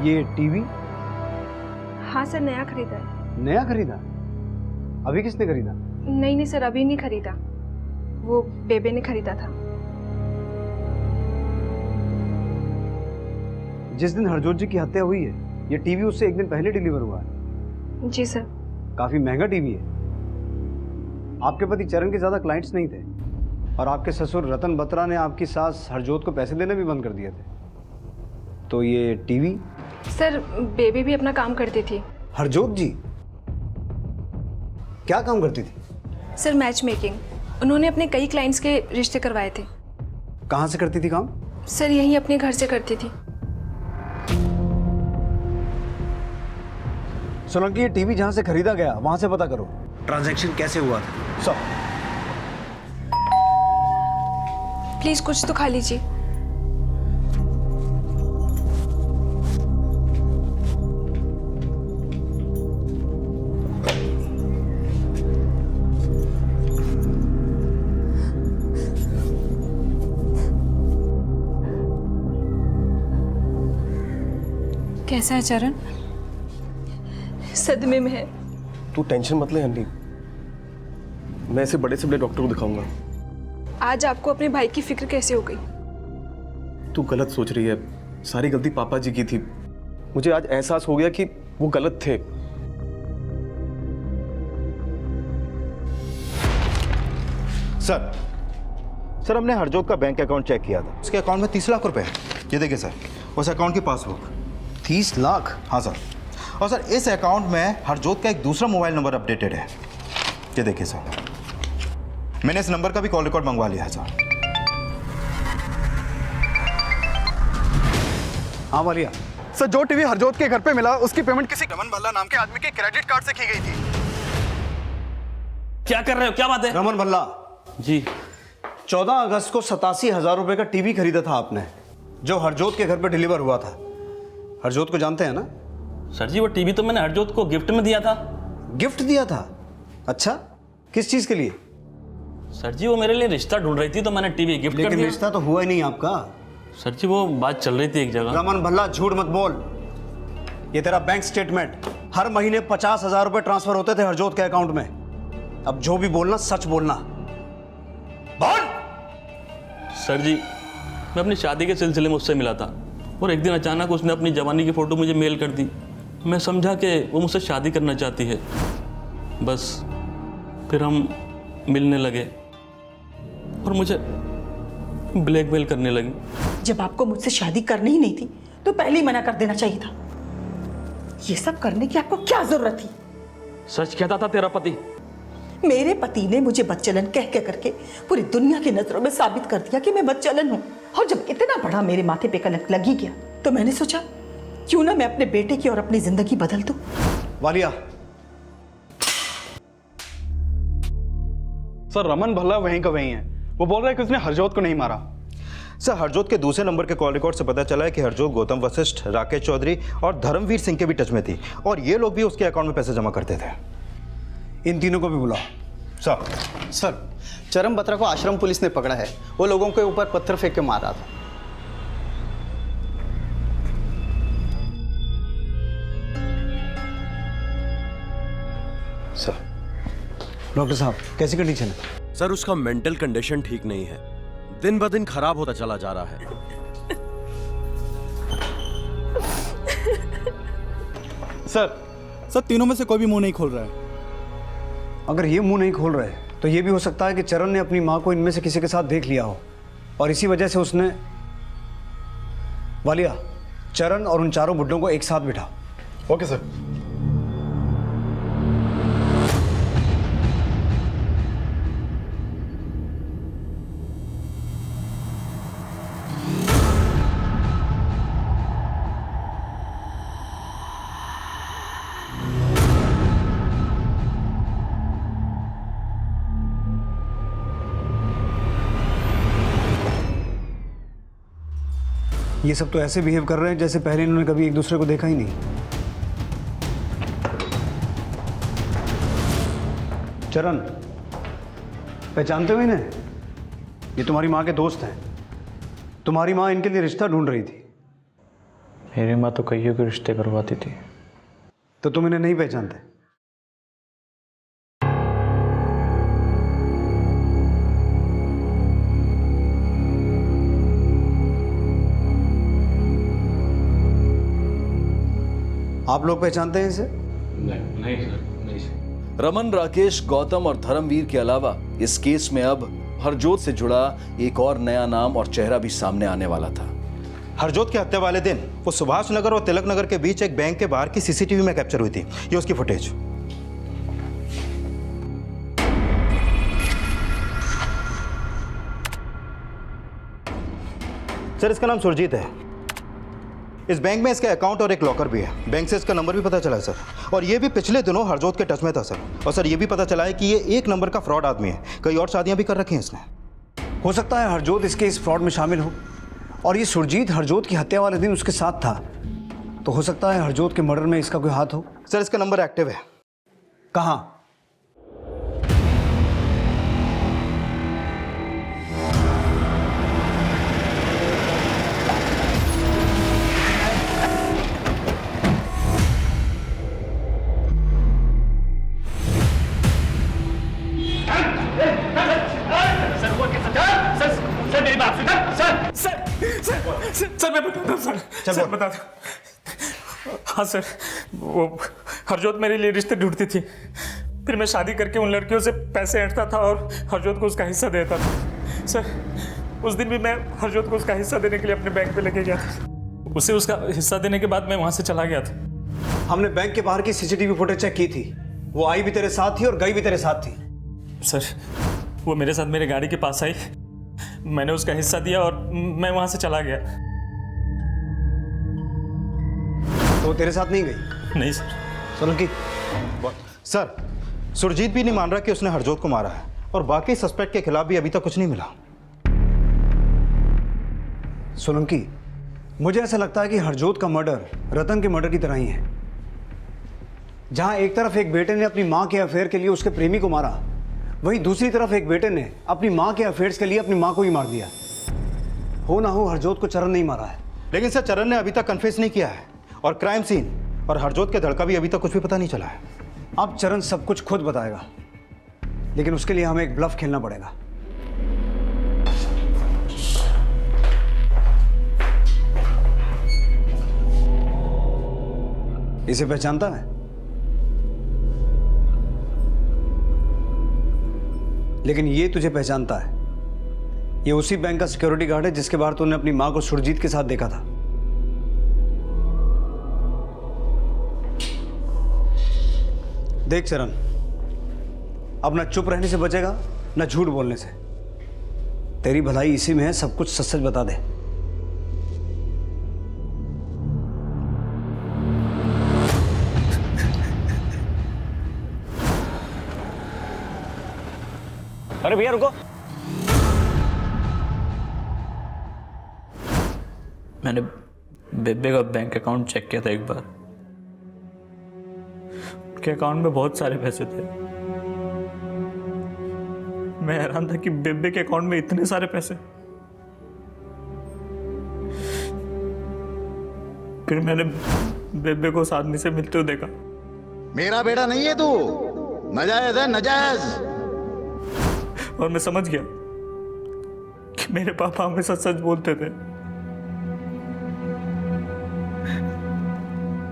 ये टीवी हाँ सर, नया खरीदा है। नया खरीदा? अभी किसने खरीदा? नहीं सर, अभी नहीं खरीदा, वो बेबे ने खरीदा था। जिस दिन हरजोत जी की हत्या हुई है, ये टीवी उससे एक दिन पहले डिलीवर हुआ है। जी सर। काफी महंगा टीवी है। आपके पति चरण के ज्यादा क्लाइंट्स नहीं थे, और आपके ससुर रतन बत्रा ने आपकी सास हरजोत को पैसे देने भी बंद कर दिए थे। तो ये टीवी? सर बेबी भी अपना काम करती थी। हरजोत जी क्या काम करती थी? Sir match making. उन्होंने अपने कई क्लाइंट्स के रिश्ते करवाए थे। कहाँ से करती थी काम? सर यहीं अपने घर से करती थी। सोलंकी, ये टीवी जहां से खरीदा गया वहां से पता करो ट्रांजैक्शन कैसे हुआ था सब। प्लीज कुछ तो खा लीजिए। कैसा है चरण? सदमे में है। तू टेंशन मत ले हनी, मैं इसे बड़े से बड़े डॉक्टर को दिखाऊंगा। आज आपको अपने भाई की फिक्र कैसे हो गई? तू गलत सोच रही है, सारी गलती पापा जी की थी। मुझे आज एहसास हो गया कि वो गलत थे। सर हमने हरजोत का बैंक अकाउंट चेक किया था, उसके अकाउंट में 30 लाख रुपए है। ये देखिए सर, उस अकाउंट की पासबुक। 30 लाख? हाँ सर। और सर इस अकाउंट में हरजोत का एक दूसरा मोबाइल नंबर अपडेटेड है। ये देखिए सर, मैंने इस नंबर का भी कॉल रिकॉर्ड मंगवा लिया है सर। हाँ वालिया। सर जो टीवी हरजोत के घर पे मिला उसकी पेमेंट किसी रमन भल्ला नाम के आदमी के क्रेडिट कार्ड से की गई थी। क्या कर रहे हो, क्या बात है? रमन भल्ला जी, 14 अगस्त को 87,000 रुपए का टीवी खरीदा था आपने, जो हरजोत के घर पे डिलीवर हुआ था। हरजोत को जानते हैं ना? सर जी वो टीवी तो मैंने हरजोत को गिफ्ट में दिया था। गिफ्ट दिया था? अच्छा, किस चीज के लिए? सर जी वो मेरे लिए रिश्ता ढूंढ रही थी तो मैंने टीवी गिफ्ट कर दिया। लेकिन रिश्ता तो हुआ ही नहीं आपका। सर जी वो बात चल रही थी एक जगह। रमन भल्ला झूठ मत बोल। ये तेरा बैंक स्टेटमेंट, हर महीने 50,000 रुपए ट्रांसफर होते थे हरजोत के अकाउंट में। अब जो भी बोलना सच बोलना। बोल। सर जी मैं अपनी शादी के सिलसिले में उससे मिला था, और एक दिन अचानक उसने अपनी जवानी की फ़ोटो मुझे मेल कर दी। मैं समझा कि वो मुझसे शादी करना चाहती है। बस फिर हम मिलने लगे और मुझे ब्लैकमेल करने लगी। जब आपको मुझसे शादी करनी ही नहीं थी तो पहले ही मना कर देना चाहिए था। ये सब करने की आपको क्या जरूरत थी? सच कहता था तेरा पति। मेरे पति ने मुझे बदचलन कह करके पूरी दुनिया की नजरों में साबित कर दिया कि मैं बदचलन हूं। और जब इतना बड़ा मेरे माथे पे कलंक लगी गया तो मैंने सोचा क्यों ना मैं अपने बेटे की और अपनी जिंदगी बदल दूं। वालिया, सर रमन भल्ला वहीं का वहीं है। वो बोल रहा है कि उसने हरजोत को नहीं मारा। सर हरजोत के दूसरे नंबर के कॉल रिकॉर्ड से पता चला है कि हरजोत गौतम वशिष्ठ, राकेश चौधरी और धर्मवीर सिंह के भी टच में थी और ये लोग भी उसके अकाउंट में पैसे जमा करते थे। इन तीनों को भी बुलाओ। सर चरम बत्रा को आश्रम पुलिस ने पकड़ा है। वो लोगों के ऊपर पत्थर फेंक के मार रहा था। सर डॉक्टर साहब कैसी कंडीशन है? सर उसका मेंटल कंडीशन ठीक नहीं है, दिन ब दिन खराब होता चला जा रहा है। सर तीनों में से कोई भी मुंह नहीं खोल रहा है। अगर ये मुंह नहीं खोल रहे तो ये भी हो सकता है कि चरण ने अपनी माँ को इनमें से किसी के साथ देख लिया हो और इसी वजह से उसने। वालिया, चरण और उन चारों बुड्ढों को एक साथ बिठा। Okay sir. ये सब तो ऐसे बिहेव कर रहे हैं जैसे पहले इन्होंने कभी एक दूसरे को देखा ही नहीं। चरण, पहचानते हो इन्हें? ये तुम्हारी माँ के दोस्त हैं। तुम्हारी माँ इनके लिए रिश्ता ढूंढ रही थी। मेरी माँ तो कईयों के रिश्ते करवाती थी। तो तुम इन्हें नहीं पहचानते? आप लोग पहचानते हैं इसे? नहीं सर, नहीं सर। रमन, राकेश, गौतम और धर्मवीर के अलावा इस केस में अब हरजोत से जुड़ा एक और नया नाम और चेहरा भी सामने आने वाला था। हरजोत की हत्या वाले दिन वो सुभाष नगर और तिलक नगर के बीच एक बैंक के बाहर की सीसीटीवी में कैप्चर हुई थी। ये उसकी फुटेज। सर इसका नाम सुरजीत है। इस बैंक में इसका अकाउंट और एक लॉकर भी है। बैंक से इसका नंबर भी पता चला है सर। और ये भी पिछले दिनों हरजोत के टच में था सर। और सर ये भी पता चला है कि ये एक नंबर का फ्रॉड आदमी है। कई और शादियां भी कर रखी हैं इसने। हो सकता है हरजोत इसके इस फ्रॉड में शामिल हो और ये सुरजीत हरजोत की हत्या वाले दिन उसके साथ था। तो हो सकता है हरजोत के मर्डर में इसका कोई हाथ हो। सर इसका नंबर एक्टिव है। कहाँ? सर मैं बताता हूँ सर बताता हूँ। हाँ सर, वो हरजोत मेरे लिए रिश्ते ढूंढती थी। फिर मैं शादी करके उन लड़कियों से पैसे ऐंठता था और हरजोत को उसका हिस्सा देता था। सर उस दिन भी मैं हरजोत को उसका हिस्सा देने के लिए अपने बैंक पे लेके गया था। उसे उसका हिस्सा देने के बाद मैं वहाँ से चला गया था। हमने बैंक के बाहर की सीसीटीवी फुटेज चेक की थी। वो आई भी तेरे साथ थी और गई भी तेरे साथ थी। सर वो मेरे साथ मेरे गाड़ी के पास आई, मैंने उसका हिस्सा दिया और मैं वहाँ से चला गया। तो वो तेरे साथ नहीं गई? नहीं सर। सोलंकी। सर सुरजीत भी नहीं मान रहा कि उसने हरजोत को मारा है और बाकी सस्पेक्ट के खिलाफ भी अभी तक कुछ नहीं मिला। सोलंकी, मुझे ऐसा लगता है कि हरजोत का मर्डर रतन के मर्डर की तरह ही है। जहां एक तरफ एक बेटे ने अपनी मां के अफेयर के लिए उसके प्रेमी को मारा, वहीं दूसरी तरफ एक बेटे ने अपनी मां के अफेयर्स के लिए अपनी मां को ही मार दिया। हो ना हो हरजोत को चरण नहीं मारा है। लेकिन सर चरण ने अभी तक कन्फेस नहीं किया है और क्राइम सीन और हरजोत के धड़का भी अभी तक कुछ भी पता नहीं चला है। अब चरण सब कुछ खुद बताएगा, लेकिन उसके लिए हमें एक ब्लफ खेलना पड़ेगा। इसे पहचानता है? लेकिन ये तुझे पहचानता है। ये उसी बैंक का सिक्योरिटी गार्ड है जिसके बाहर तूने अपनी मां को सुरजीत के साथ देखा था। देख चरण, अब ना चुप रहने से बचेगा ना झूठ बोलने से। तेरी भलाई इसी में है, सब कुछ सच सच बता दे। अरे भैया रुको। मैंने बेबे का बैंक अकाउंट चेक किया था एक बार। उनके अकाउंट में बहुत सारे पैसे थे। मैं हैरान था कि बेबे के अकाउंट में इतने सारे पैसे। फिर मैंने बेबे को उस आदमी से मिलते हुए देखा। मेरा बेटा नहीं है तू, नाजायज है, नाजायज। और मैं समझ गया कि मेरे पापा हमेशा सच बोलते थे।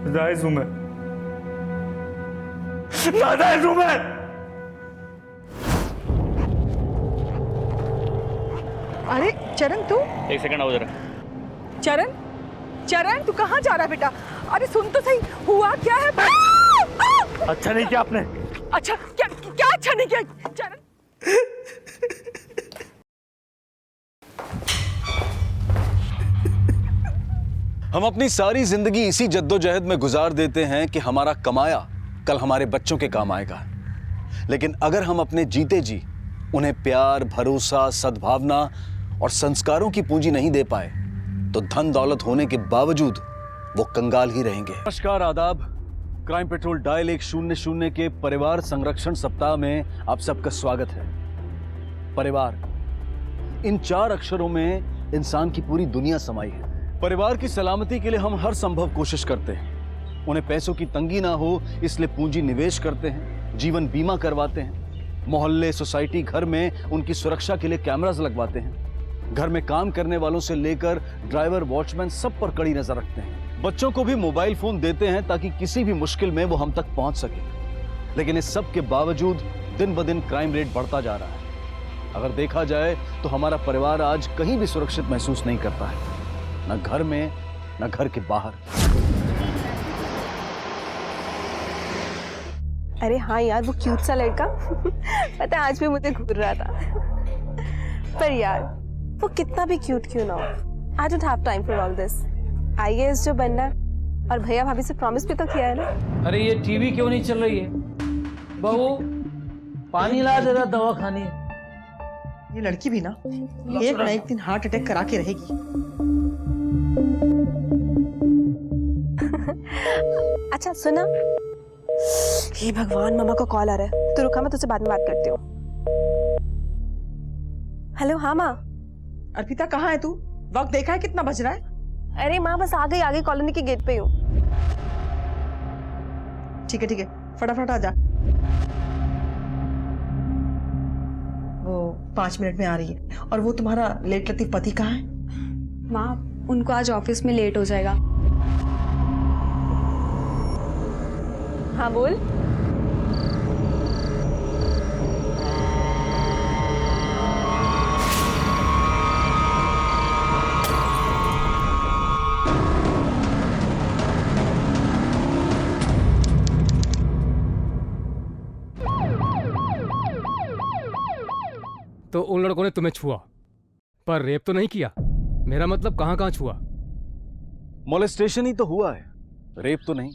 नाजायज हूं मैं, नाजायज हूं मैं। अरे चरण तू, एक सेकंड आओ जरा। चरण चरण तू कहाँ जा रहा है बेटा? अरे सुन तो सही, हुआ क्या है? अच्छा नहीं किया आपने। अच्छा क्या क्या अच्छा नहीं किया चरण? हम अपनी सारी जिंदगी इसी जद्दोजहद में गुजार देते हैं कि हमारा कमाया कल हमारे बच्चों के काम आएगा। लेकिन अगर हम अपने जीते जी उन्हें प्यार, भरोसा, सद्भावना और संस्कारों की पूंजी नहीं दे पाए तो धन दौलत होने के बावजूद वो कंगाल ही रहेंगे। नमस्कार, आदाब। क्राइम पेट्रोल डायल 100 के परिवार संरक्षण सप्ताह में आप सबका स्वागत है। परिवार, इन 4 अक्षरों में इंसान की पूरी दुनिया समाई है। परिवार की सलामती के लिए हम हर संभव कोशिश करते हैं। उन्हें पैसों की तंगी ना हो इसलिए पूंजी निवेश करते हैं, जीवन बीमा करवाते हैं, मोहल्ले, सोसाइटी, घर में उनकी सुरक्षा के लिए कैमरास लगवाते हैं, घर में काम करने वालों से लेकर ड्राइवर, वॉचमैन सब पर कड़ी नजर रखते हैं। बच्चों को भी मोबाइल फोन देते हैं ताकि किसी भी मुश्किल में वो हम तक पहुंच सके। लेकिन इस सब के बावजूद दिन ब दिन क्राइम रेट बढ़ता जा रहा है। अगर देखा जाए तो हमारा परिवार आज कहीं भी सुरक्षित महसूस नहीं करता है, न घर में न घर के बाहर। अरे हाँ यार, वो क्यूट सा लड़का पता है आज भी मुझे घूर रहा था। पर यार वो कितना भी क्यूट क्यों ना हो, I don't have time for all this. IAS जो बनना है, और भैया भाभी से प्रॉमिस भी तो किया है ना। अरे ये टीवी क्यों नहीं चल रही है? बहू पानी ला जरा, दवा खानी है। ये लड़की भी ना एक दिन हार्ट अटैक करा के रहेगी। अच्छा सुना, हे भगवान, मामा का कॉल आ रहा है। तो रुका, मैं तुझसे बाद में बात करती हूँ। हेलो, हाँ माँ। अर्पिता कहाँ है तू? वक्त देखा है कितना बज रहा है? अरे माँ बस आ गई, आगे कॉलोनी के गेट पे हूँ। ठीक है फटाफट आ जा। वो 5 मिनट में आ रही है। और वो तुम्हारा लेट लतीफ पति कहाँ है? माँ, उनको आज ऑफिस में लेट हो जाएगा। हाँ बोल। तो उन लड़कों ने तुम्हें छुआ, पर रेप तो नहीं किया। मेरा मतलब कहाँ छुआ? मोलेस्टेशन ही तो हुआ है, रेप तो नहीं।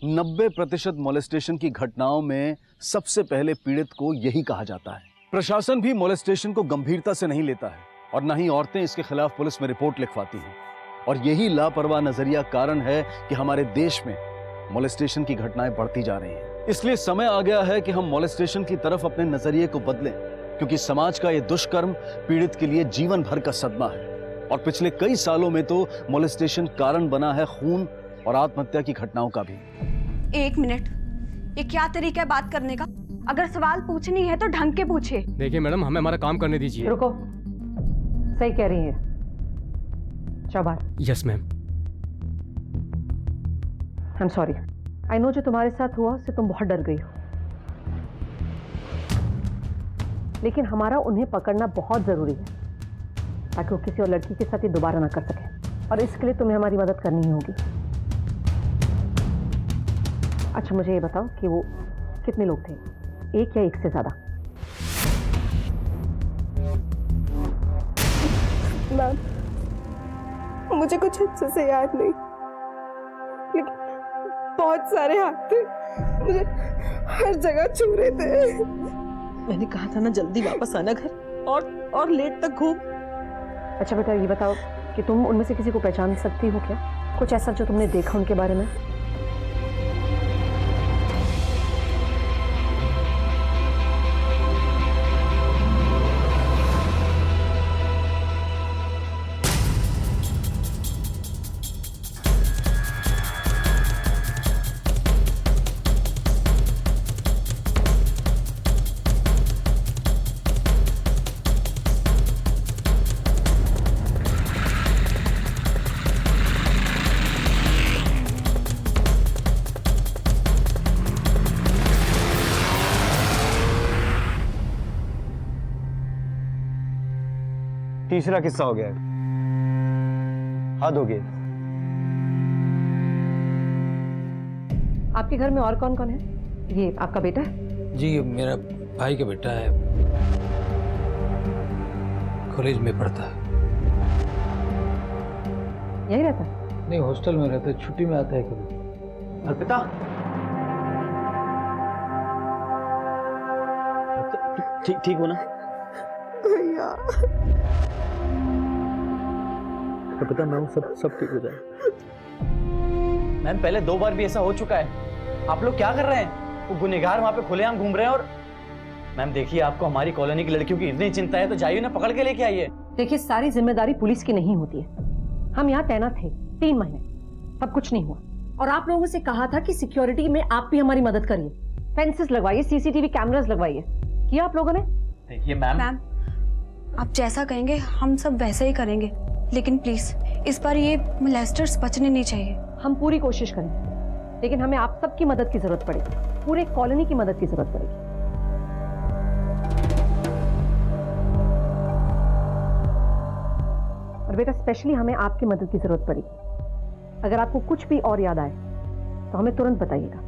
90% मोलेस्टेशन की घटनाओं में सबसे पहले पीड़ित को यही कहा जाता है। प्रशासन भी मोलेस्टेशन को गंभीरता से नहीं लेता है और न ही औरतें इसके खिलाफ पुलिस में रिपोर्ट लिखवाती हैं। और यही लापरवाह नजरिया कारण है कि हमारे देश में मोलेस्टेशन की घटनाएं बढ़ती जा रही हैं। इसलिए समय आ गया है कि हम मोलेस्टेशन की तरफ अपने नजरिए को बदलें, क्योंकि समाज का यह दुष्कर्म पीड़ित के लिए जीवन भर का सदमा है। और पिछले कई सालों में तो मोलेस्टेशन कारण बना है खून और आत्महत्या की घटनाओं का भी। 1 मिनट, ये क्या तरीका है बात करने का? अगर सवाल पूछनी है तो ढंग के पूछे। देखिए मैडम, हमें हमारा काम करने दीजिए। रुको, सही कह रही है। चौबार। Yes ma'am. I am sorry. I know जो तुम्हारे साथ हुआ उससे तुम बहुत डर गई हो, लेकिन हमारा उन्हें पकड़ना बहुत जरूरी है ताकि वो किसी और लड़की के साथ ये दोबारा ना कर सके, और इसके लिए तुम्हें हमारी मदद करनी ही होगी। अच्छा मुझे ये बताओ कि वो कितने लोग थे, एक या एक से ज्यादा? मैम, मुझे कुछ अच्छे से याद नहीं, लेकिन बहुत सारे हाथ थे, मुझे हर जगह छू रहे थे। मैंने कहा था ना जल्दी वापस आना घर, और लेट तक घूम। अच्छा बेटा ये बताओ कि तुम उनमें से किसी को पहचान सकती हो क्या? कुछ ऐसा जो तुमने देखा उनके बारे में? तीसरा किस्सा हो गया है, हद हो गई। आपके घर में और कौन कौन है? ये आपका बेटा है? जी मेरा भाई का बेटा है, कॉलेज में पढ़ता है। यही रहता है? नहीं, हॉस्टल में रहता है, छुट्टी में आता है कभी। अर्पिता, ठीक हो ना? भैया अर्पिता, मैं सब ठीक हो जाए। मैम पहले 2 बार भी ऐसा हो चुका है। आप लोग क्या कर रहे हैं? वो गुनहगार वहां पे खुलेआम घूम रहे हैं। और मैम देखिए, आपको हमारी कॉलोनी की लड़कियों की इतनी चिंता है तो जाइए ना, पकड़ के लेके आइए। देखिए सारी जिम्मेदारी पुलिस की नहीं होती है। हम यहाँ तैनात थे 3 महीने, तब कुछ नहीं हुआ। और आप लोगों से कहा था कि सिक्योरिटी में आप भी हमारी मदद करिए, फेंसेस लगवाइए, सीसीटीवी कैमरास लगवाइए। किया आप लोगों ने? देखिए मैम, आप जैसा कहेंगे हम सब वैसे ही करेंगे, लेकिन प्लीज इस बार ये मोलेस्टर्स बचने नहीं चाहिए। हम पूरी कोशिश करेंगे, लेकिन हमें आप सबकी मदद की जरूरत पड़ेगी, पूरे कॉलोनी की मदद की जरूरत पड़ेगी। और बेटा स्पेशली हमें आपकी मदद की जरूरत पड़ेगी। अगर आपको कुछ भी और याद आए तो हमें तुरंत बताइएगा।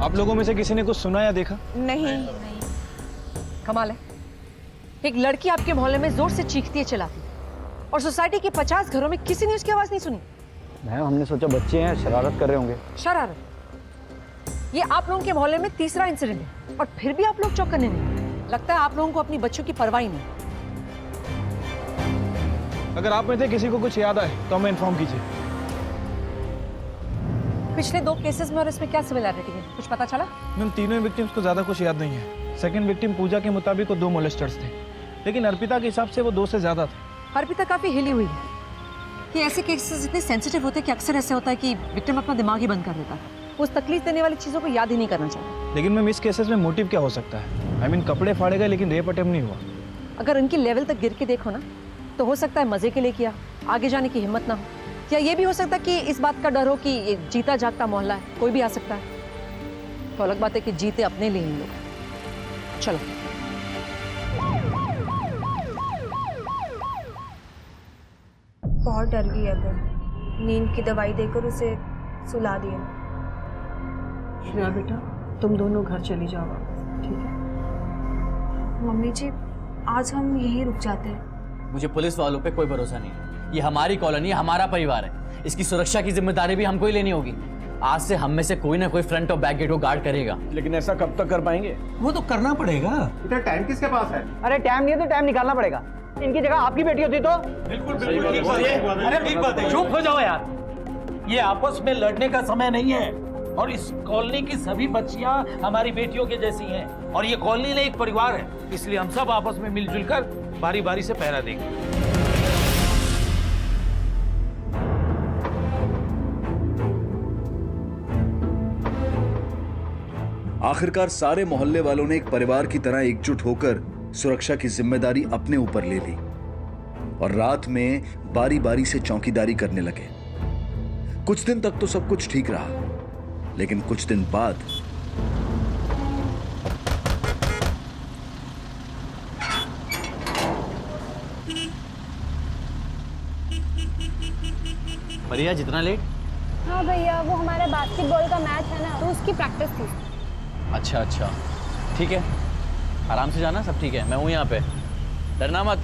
आप लोगों में से किसी ने कुछ सुना या देखा? नहीं। कमाल है, एक लड़की आपके मोहल्ले में जोर से चीखती है, चिल्लाती है, और सोसाइटी के 50 घरों में किसी ने उसकी आवाज नहीं सुनी। मैम हमने सोचा बच्चे हैं, शरारत कर रहे होंगे। शरारत? ये आप लोगों के मोहल्ले में तीसरा इंसिडेंट है और फिर भी आप लोग चौकन्ने नहीं। लगता है आप लोगों को अपनी बच्चों की परवाह ही नहीं। अगर आप में से किसी को कुछ याद आए तो हमें इन्फॉर्म कीजिए। पिछले 2 केसेस में और इसमें क्या सिमिलैरिटी है, कुछ पता चला? मैम तीनों विक्टिम्स को ज्यादा कुछ याद नहीं है। सेकंड विक्टिम पूजा के मुताबिक वो 2 मोलेस्टर्स थे, लेकिन अर्पिता के हिसाब से वो 2 से ज्यादा थे। अर्पिता काफी हिली हुई है। ये ऐसे केसेस इतने सेंसिटिव होते हैं कि अक्सर ऐसे होता है कि विक्टिम अपना दिमाग ही बंद कर देता है, उस तकलीफ देने वाली चीजों को याद ही नहीं करना चाहता। लेकिन मैम इस केसेस में मोटिव क्या हो सकता है? आई मीन कपड़े फाड़े गए लेकिन रेप अटेम्प्ट नहीं हुआ। अगर उनकी लेवल तक गिर के देखो ना, तो हो सकता है मजे के लिए किया, आगे जाने की हिम्मत ना हो। या ये भी हो सकता है कि इस बात का डर हो कि ये जीता जागता मोहल्ला है, कोई भी आ सकता है। तो अलग बात है कि जीते अपने लिए ही लोग। चलो बहुत डर गई है वो, नींद की दवाई देकर उसे सुला दिया। श्रेया बेटा, तुम दोनों घर चली जाओ, ठीक है? मम्मी जी, आज हम यहीं रुक जाते हैं। मुझे पुलिस वालों पे कोई भरोसा नहीं है। ये हमारी कॉलोनी है, हमारा परिवार है, इसकी सुरक्षा की जिम्मेदारी भी हमको ही लेनी होगी। आज से हम में से कोई ना कोई फ्रंट और बैक गेट को गार्ड करेगा। लेकिन ऐसा कब तक कर पाएंगे? वो तो करना पड़ेगा। इतना टाइम किसके पास है? अरे टाइम नहीं है तो टाइम निकालना पड़ेगा। इनकी जगह आपकी बेटी होती तो। बिल्कुल ठीक बात है। चुप हो जाओ यार, ये आपस में लड़ने का समय नहीं है। और इस कॉलोनी की सभी बच्चियां हमारी बेटियों के जैसी हैं, और ये कॉलोनी नहीं एक परिवार है, इसलिए हम सब आपस में मिलजुल कर बारी बारी से पहरा देंगे। आखिरकार सारे मोहल्ले वालों ने एक परिवार की तरह एकजुट होकर सुरक्षा की जिम्मेदारी अपने ऊपर ले ली और रात में बारी बारी से चौकीदारी करने लगे। कुछ दिन तक तो सब कुछ ठीक रहा, लेकिन कुछ दिन बाद बढ़िया, जितना लेट? हाँ भैया, वो हमारा बास्केटबॉल का मैच है ना, तो उसकी प्रैक्टिस थी। अच्छा अच्छा, ठीक है, आराम से जाना, सब ठीक है, मैं हूँ यहाँ पे, डरना मत।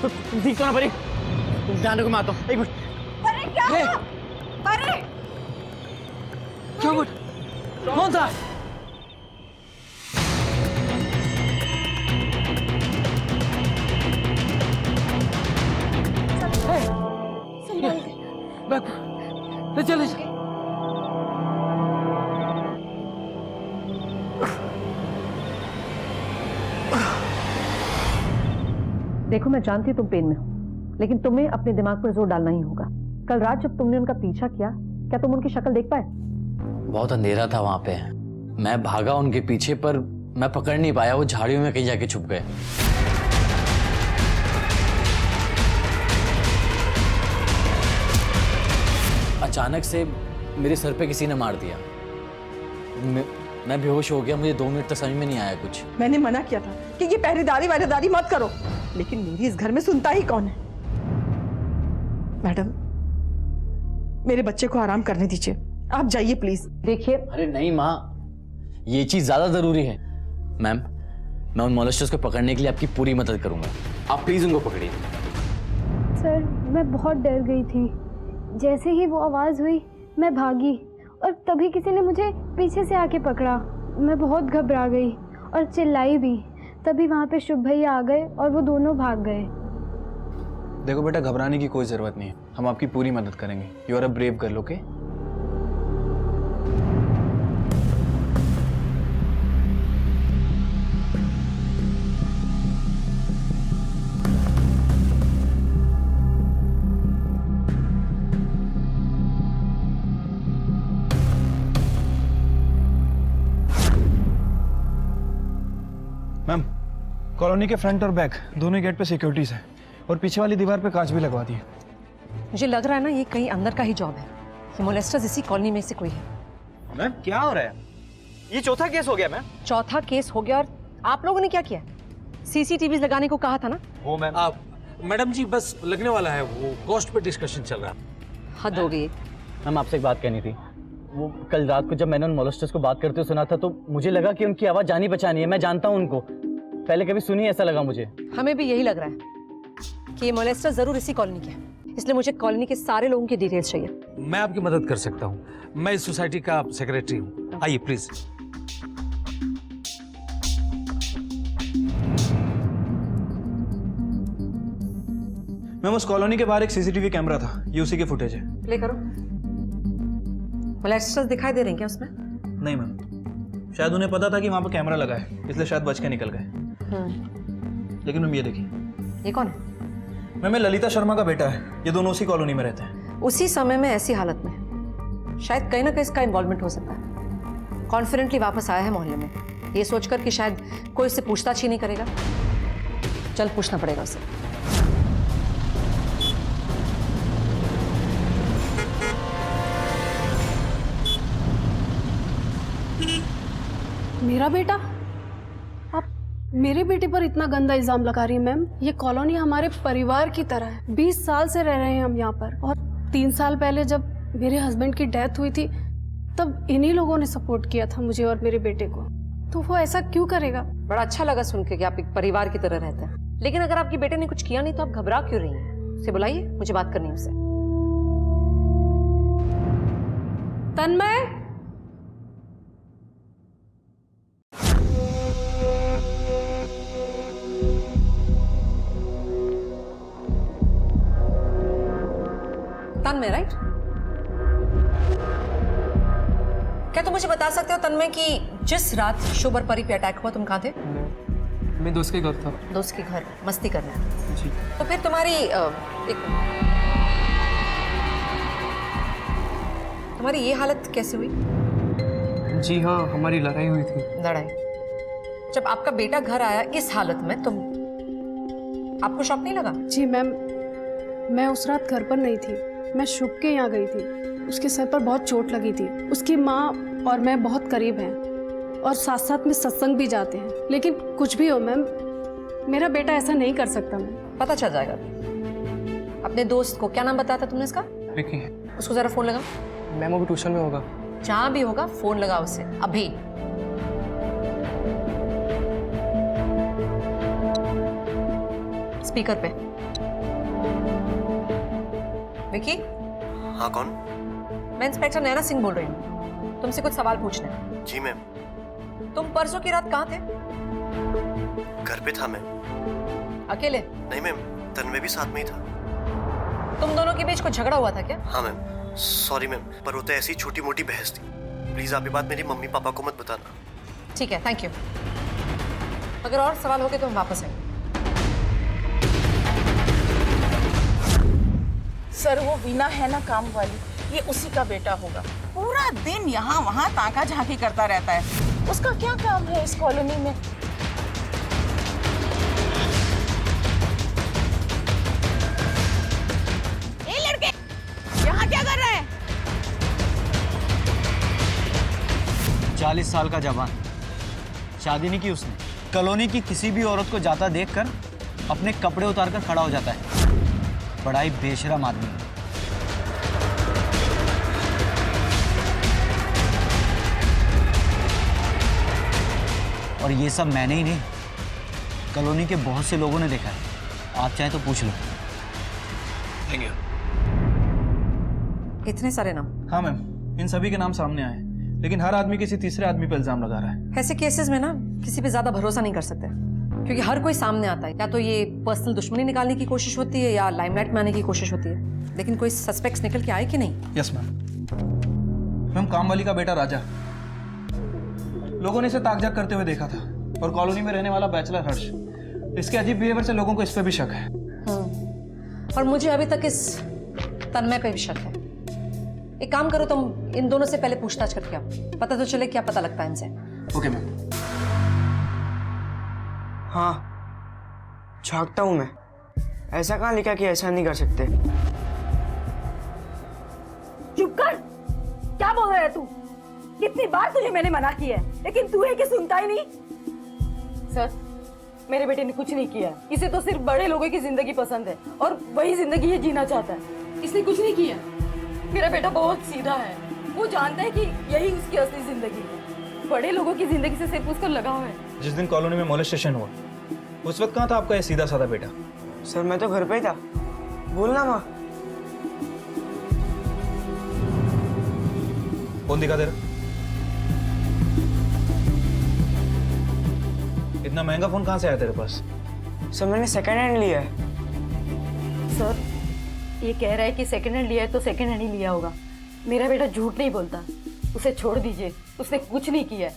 देख तो ना परी, ध्यान रखो, मैं आता हूँ। एक मिनट। परे क्या हुआ? परे क्या हुआ? कौन था? ले चल। देखो मैं जानती हूँ तुम पेन में हो, लेकिन तुम्हें अपने दिमाग पर जोर डालना ही होगा। कल रात जब तुमने उनका पीछा किया, क्या तुम उनकी शक्ल देख पाए? बहुत अंधेरा था वहां पे, मैं भागा उनके पीछे, पर मैं पकड़ नहीं पाया, वो झाड़ियों में कहीं जाके छुप गए। अचानक से मेरे सर पे किसी ने मार दिया। मैं बेहोश हो गया, मुझे 2 मिनट तक समझ में नहीं आया कुछ। मैंने मना किया था कि ये पहरेदारी मत करो, लेकिन मेरी इस घर में सुनता ही कौन है। मैडम, मेरे बच्चे को आराम करने दीजिए, आप जाइए प्लीज। देखिए। अरे नहीं माँ, ये चीज ज्यादा जरूरी है। मैम, मैं उन मॉलेस्टर्स को पकड़ने के लिए आपकी पूरी मदद करूंगा, आप प्लीज उनको पकड़िए। सर, मैं बहुत डर गई थी। जैसे ही वो आवाज़ हुई मैं भागी और तभी किसी ने मुझे पीछे से आके पकड़ा। मैं बहुत घबरा गई और चिल्लाई भी। तभी वहाँ पे शुभ भैया आ गए और वो दोनों भाग गए। देखो बेटा, घबराने की कोई ज़रूरत नहीं है, हम आपकी पूरी मदद करेंगे। You are a brave girl, okay? Ma'am, colony के फ्रंट और बैक दोनों गेट पे सिक्योरिटीज है और पीछे वाली दीवार पे कांच भी लगवा दी है। मुझे लग रहा है ना ये कहीं अंदर का ही जॉब है। ये मोलेस्टर्स इसी कॉलोनी में से कोई है। मैम क्या हो रहा है? ये चौथा केस हो गया मैम। चौथा केस हो गया और आप लोगों ने क्या किया? सीसीटीवी लगाने को कहा था ना? वो मैम मैडम जी बस लगने वाला है, वो कॉस्ट पे डिस्कशन चल रहा है। हद हो गई। मैम आपसे एक बात कहनी थी। वो कल रात को जब मैंने उन मॉलेस्टर्स को बात करते हुए सुना था तो मुझे लगा कि उनकी आवाज़ जानी पहचानी है। मैं जानता हूँ उनको, पहले कभी सुनी ऐसा लगा मुझे। हमें भी यही लग रहा है कि ये मोलेस्टर जरूर इसी कॉलोनी के है, इसलिए मुझे कॉलोनी के सारे लोगों की डिटेल्स चाहिए। मैं आपकी मदद कर सकता हूँ, मैं इस सोसाइटी का सेक्रेटरी हूँ। आइए प्लीज। मैम, उस कॉलोनी के बाहर एक सीसीटीवी कैमरा था, ये उसी के फुटेज है। प्ले करो। मोलेस्टर्स दिखाई दे रहे हैं क्या उसमें? नहीं मैम, शायद उन्हें पता था कि वहाँ पर कैमरा लगा है, इसलिए शायद बच के निकल गए। लेकिन मैम ये देखिए। ये कौन है? मैम, ये ललिता शर्मा का बेटा है, ये दोनों उसी कॉलोनी में रहते हैं। उसी समय में ऐसी हालत में शायद कहीं ना कहीं इसका इन्वॉल्वमेंट हो सकता है। कॉन्फिडेंटली वापस आया है मोहल्ले में, ये सोचकर कि शायद कोई उससे पूछताछ ही नहीं करेगा। चल पूछना पड़ेगा उसे। मेरा बेटा? आप मेरे बेटे पर इतना गंदा इल्जाम लगा रही है मैम? ये कॉलोनी हमारे परिवार की तरह है। 20 साल से रह रहे हैं हम यहाँ पर, और 3 साल पहले जब मेरे हस्बैंड की डेथ हुई थी तब इन्हीं लोगों ने सपोर्ट किया था मुझे और मेरे बेटे को। तो वो ऐसा क्यों करेगा? बड़ा अच्छा लगा सुन के कि आप एक परिवार की तरह रहते हैं, लेकिन अगर आपके बेटे ने कुछ किया नहीं तो आप घबरा क्यों रही हैं? उसे बुलाइए, मुझे बात करनी है उससे। तन्मय, तन्मय, राइट? क्या तुम मुझे बता सकते हो तन्मय कि जिस रात शुभ और परी पे अटैक हुआ तुम कहाँ थे? मैं दोस्त के घर था। दोस्त के घर मस्ती करने? जी। तो फिर तुम्हारी ये हालत कैसे हुई? जी हाँ, हमारी लड़ाई हुई थी। लड़ाई? जब आपका बेटा घर आया इस हालत में तुम, आपको शॉक नहीं लगा? जी मैम, मैं उस रात घर पर नहीं थी, मैं शुभ के यहाँ गई थी। उसके सर पर बहुत चोट लगी थी। उसकी माँ और मैं बहुत करीब हैं और साथ साथ में सत्संग भी जाते हैं। लेकिन कुछ भी हो मैम, मेरा बेटा ऐसा नहीं कर सकता। मैम पता चल जाएगा। अपने दोस्त को क्या नाम बताया था तुमने इसका? विकी। उसको जरा फोन लगा। मैम वो भी ट्यूशन में होगा। जहाँ भी होगा फोन लगा उसे अभी। स्पीकर पे। विकी, हाँ कौन? मैं इंस्पेक्टर नैना सिंह बोल रही हूँ। तुमसे कुछ सवाल पूछने हैं। जी मैम। तुम परसों की रात कहाँ थे? घर पे था मैं। अकेले? नहीं मैम, तन्मय भी साथ में ही था। तुम दोनों के बीच कुछ झगड़ा हुआ था क्या? हाँ मैम, सॉरी मैम, पर वो तो ऐसी छोटी मोटी बहस थी। प्लीज आप ये बात मेरी मम्मी पापा को मत बताना। ठीक है, थैंक यू। अगर और सवाल हो गए तो हम वापस आएंगे। सर वो वीना है ना काम वाली, ये उसी का बेटा होगा। पूरा दिन यहाँ वहाँ ताका झांकी करता रहता है। उसका क्या काम है इस कॉलोनी में? ए लड़के, यहाँ क्या कर रहे हैं? 40 साल का जवान, शादी नहीं की उसने। कॉलोनी की किसी भी औरत को जाता देखकर अपने कपड़े उतारकर खड़ा हो जाता है। बड़ा ही बेशरम आदमी है। और ये सब मैंने ही नहीं, कॉलोनी के बहुत से लोगों ने देखा है। आप चाहे तो पूछ लो। Thank you. इतने सारे नाम? हाँ मैम, इन सभी के नाम सामने आए, लेकिन हर आदमी किसी तीसरे आदमी पर इल्जाम लगा रहा है। ऐसे केसेस में ना किसी पे ज्यादा भरोसा नहीं कर सकते, क्योंकि हर कोई सामने आता है। या तो ये पर्सनल दुश्मनी निकालने की कोशिश होती है या लाइमलाइट में आने की कोशिश होती है। लेकिन कोई सस्पेक्ट्स निकल के आए कि नहीं? Yes ma'am. मैम, कामवाली का बेटा राजा, लोगों ने इसे ताकझाक करते हुए देखा था, और कॉलोनी में रहने वाला बैचलर हर्ष, इसके अजीब बिहेवियर से लोगों को इस पे भी शक है। और मुझे अभी तक इस तन्मय पे भी शक है। एक काम करो, तुम इन दोनों से पहले पूछताछ करके आओ, पता तो चले क्या पता लगता है इनसे। Okay ma'am. हाँ, झांकता हूँ मैं। ऐसा कहाँ लिखा कि ऐसा नहीं कर सकते? चुप कर। क्या बोल रहा है तू? कितनी बार तुझे मैंने मना किया है, लेकिन तू है कि सुनता ही नहीं। सर, मेरे बेटे ने कुछ नहीं किया। इसे तो सिर्फ बड़े लोगों की जिंदगी पसंद है और वही जिंदगी ये जीना चाहता है। इसने कुछ नहीं किया। मेरा बेटा बहुत सीधा है। वो जानता है कि यही उसकी असली जिंदगी है। बड़े लोगों की जिंदगी से सिर्फ उसका लगाव है। जिस दिन कॉलोनी में मोलेस्टेशन हुआ, उस वक्त कहाँ था आपका ये सीधा साधा बेटा? सर मैं तो घर पे ही था। बोलना माँ। फोन दिखा तेरा। इतना महंगा फोन कहाँ से आया तेरे पास? सर मैंने सेकंड हैंड लिया है। सर, ये कह रहा है कि सेकंड हैंड लिया है तो सेकंड हैंड ही लिया होगा। मेरा बेटा झूठ नहीं बोलता। उसे छोड़ दीजिए, उसने कुछ नहीं किया।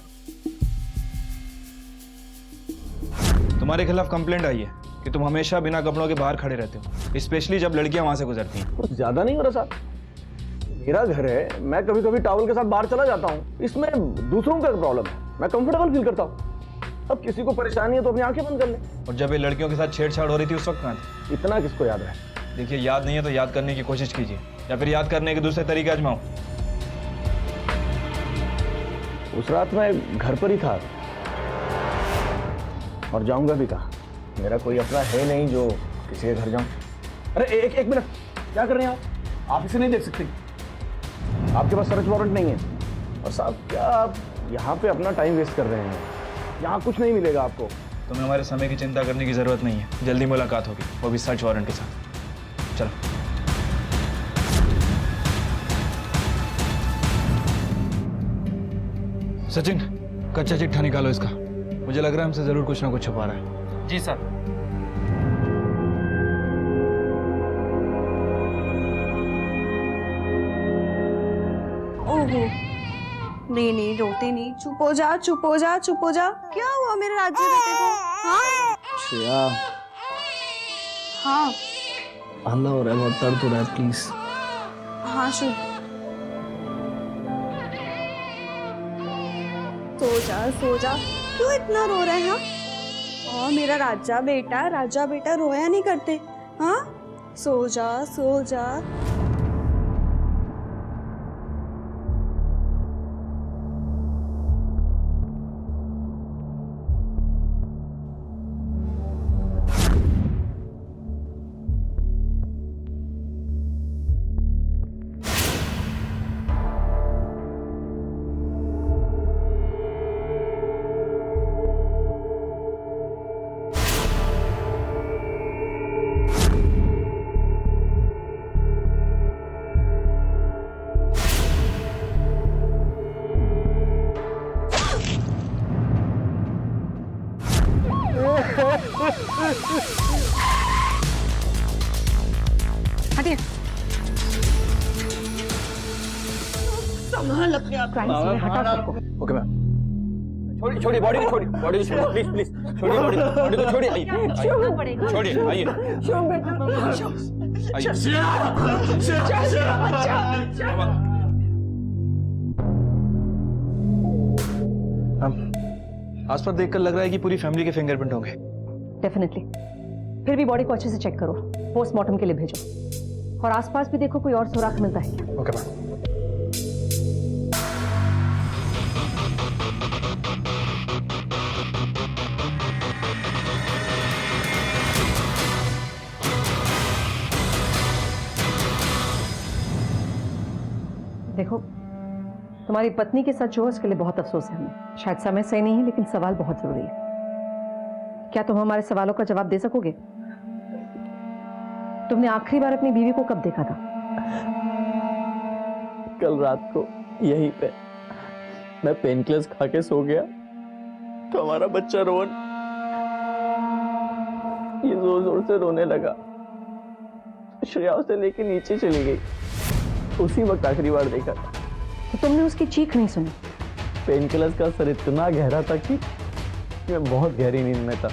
तुम्हारे खिलाफ कंप्लेंट आई है कि तुम हमेशा बिना कपड़ों के बाहर खड़े रहते हो, स्पेशली जब लड़कियां वहां से गुजरती हैं। कुछ ज्यादा नहीं हो रहा साहब। मेरा घर है, मैं कभी कभी टॉवल के साथ बाहर चला जाता हूँ। इसमें दूसरों का प्रॉब्लम है, मैं कंफर्टेबल फील करता हूँ। अब किसी को परेशानी है तो अपनी आंखें बंद कर ले। और जब ये लड़कियों के साथ छेड़छाड़ हो रही थी उस वक्त कहाँ थे? इतना किसको याद रहे? देखिए, याद नहीं है तो याद करने की कोशिश कीजिए, या फिर याद करने के दूसरे तरीके आजमाओ। उस रात मैं घर पर ही था और जाऊंगा भी कहाँ। मेरा कोई अपना है नहीं जो किसी के घर जाऊं। अरे एक मिनट, क्या कर रहे हैं आप इसे नहीं देख सकते? आपके पास सर्च वारंट नहीं है। और साहब, क्या आप यहाँ पे अपना टाइम वेस्ट कर रहे हैं? यहाँ कुछ नहीं मिलेगा आपको। तुम्हें हमारे समय की चिंता करने की जरूरत नहीं है। जल्दी मुलाकात होगी, वो भी सर्च वारंट के साथ। चलो। सचिन, कच्चा चिट्ठा निकालो इसका। मुझे लग रहा है हमसे जरूर कुछ ना कुछ छुपा रहा है। जी सर। ओहो, नहीं नहीं, रोते नहीं। चुप हो जा, चुप हो जा, चुप हो जा। क्या हुआ मेरे राज्य बेटे को? हाँ श्रेया, हाँ हल्ला हो रहा है, बहुत दर्द हो रहा है, प्लीज। हाँ शुभ, सो जा। क्यों इतना रो रहे हैं? हाँ, मेरा राजा बेटा रोया नहीं करते। हाँ, सो जा। हटिए। संभाल अपने आप को। Okay ma'am. छोड़िए बॉडी को छोड़िए, बॉडी को छोड़िए, प्लीज प्लीज छोड़िए बॉडी को छोड़िए, आइए छोड़िए, आइए आस पर देखकर लग रहा है कि पूरी फैमिली के फिंगरप्रिंट होंगे। डेफिनेटली। फिर भी बॉडी को अच्छे से चेक करो, पोस्टमार्टम के लिए भेजो, और आसपास भी देखो कोई और सुराग मिलता है क्या। Okay ma'am. देखो, तुम्हारी पत्नी के साथ जो है उसके लिए बहुत अफसोस है हमें। शायद समय सही नहीं है, लेकिन सवाल बहुत जरूरी है। क्या तुम हमारे सवालों का जवाब दे सकोगे? तुमने आखिरी बार अपनी बीवी को कब देखा था? कल रात को यहीं पे मैं पेन किलर्स खा के सो गया तो हमारा बच्चा रोहन ये जोर जोर से रोने लगा। श्रेया उसे लेके नीचे चली गई। उसी वक्त आखिरी बार देखा था। तो तुमने उसकी चीख नहीं सुनी? पेन किलर्स का असर इतना गहरा था कि मैं बहुत गहरी नींद में था।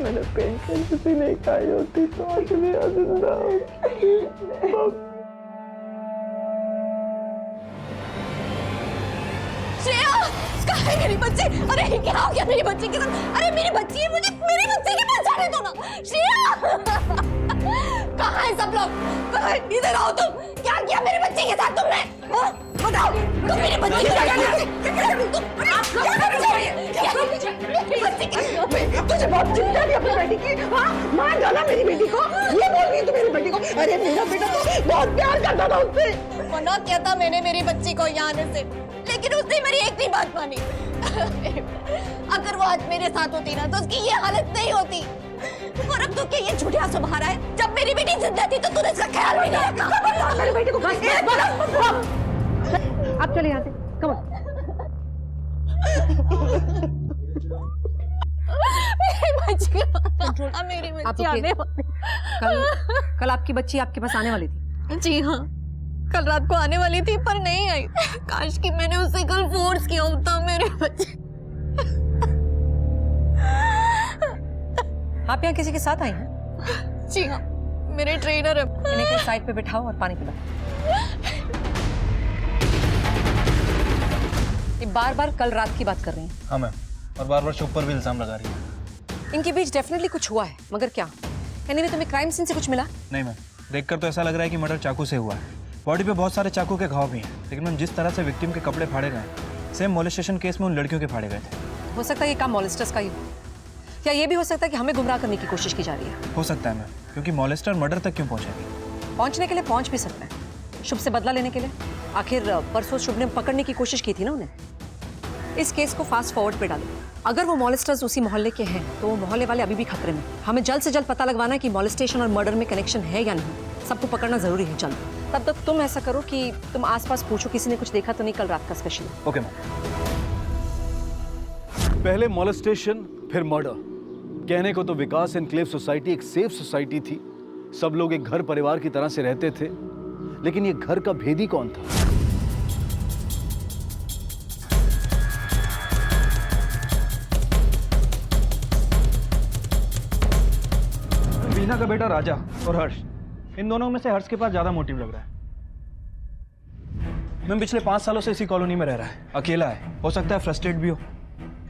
मैंने पेन किलर्स ही नहीं खाई होती तो आज मेरा जिंदा श्रेया, कहाँ है मेरी बच्ची? अरे क्या हो गया मेरी बच्ची के साथ? अरे मेरी बच्ची है, मुझे मेरी बच्ची की पहचाने दो ना। श्रेया, कहाँ है सब लोग? कहाँ है? इधर आओ तुम। क्या किया मेरी बच्ची के साथ तुमने? हाँ? बताओ, तुम मेरी बच्ची के साथ तुझे बहुत चिंता थी अपनी बेटी की। हाँ, मार डाला मेरी बेटी को। ये बोल रही तू मेरी बेटी को? अरे मेरा बेटा तो बहुत प्यार करता था उससे। मना किया था मैंने मेरी बच्ची को यहाँ आने से, लेकिन उसने मेरी एक भी बात मानी। अगर वो आज मेरे साथ होती ना तो उसकी ये हालत नहीं होती। और अब तो क्या ये झूठे आंसू बहा रहा है? जब मेरी बेटी जिंदा थी तो तूने इसका ख्याल भी नहीं रखा। मेरी बेटी को आप चले यहाँ से, कम ऑन। मेरी आप बच्ची आने वाली। कल आपकी बच्ची आपके पास आने वाली थी? जी हाँ, कल रात को आने वाली थी पर नहीं आई। काश कि मैंने उसे कल फोर्स किया होता। मेरे बच्चे आप यहाँ किसी के साथ आई हैं? जी हाँ, मेरे ट्रेनर है। इन्हें साइड पे बिठाओ और पानी पिलाओ। ये बार-बार कल रात की बात कर रही हैं। हाँ मैम, और बार-बार शुभ पर भी इल्जाम लगा रही है। इनके बीच डेफिनेटली कुछ हुआ है, मगर क्या? एनीवे तुम्हें क्राइम सीन से कुछ मिला? नहीं मैम, देखकर तो ऐसा लग रहा है कि मर्डर चाकू से हुआ है। बॉडी पे बहुत सारे चाकू के घाव भी हैं, लेकिन मैम जिस तरह से विक्टिम के कपड़े फाड़े गए, सेम मोलेस्टेशन केस में उन लड़कियों के फाड़े गए थे। हो सकता है ये काम मॉलेस्टर्स का ही हो, या ये भी हो सकता है कि हमें गुमराह करने की कोशिश की जा रही है। हो सकता है मैम, क्योंकि मॉलेस्टर मर्डर तक क्यों पहुंचेगी? पहुंचने के लिए पहुंच भी सकता है, शुभ से बदला लेने के लिए। आखिर परसों शुभ ने पकड़ने की कोशिश की थी ना उन्हें। इस केस को फास्ट फॉरवर्ड पे डालो। अगर वो मॉलेस्टर्स उसी मोहल्ले के हैं तो वो मोहल्ले वाले अभी भी खतरे में। हमें जल्द से जल्द पता लगवाना है कि मॉलेस्टेशन और मर्डर में कनेक्शन है या नहीं। सबको पकड़ना जरूरी है जल्द। तब तक तुम ऐसा करो कि तुम आसपास पूछो किसी ने कुछ देखा तो नहीं कल रात का स्पेशल। Okay ma'am. पहले मॉलेस्टेशन फिर मर्डर। कहने को तो विकास एनक्लेव सोसाइटी एक सेफ सोसाइटी थी, सब लोग एक घर परिवार की तरह से रहते थे, लेकिन ये घर का भेदी कौन था? वीना का बेटा राजा और हर्ष, इन दोनों में से हर्ष के पास ज्यादा मोटिव लग रहा है। मैम पिछले 5 सालों से इसी कॉलोनी में रह रहा है, अकेला है, हो सकता है फ्रस्ट्रेट भी हो।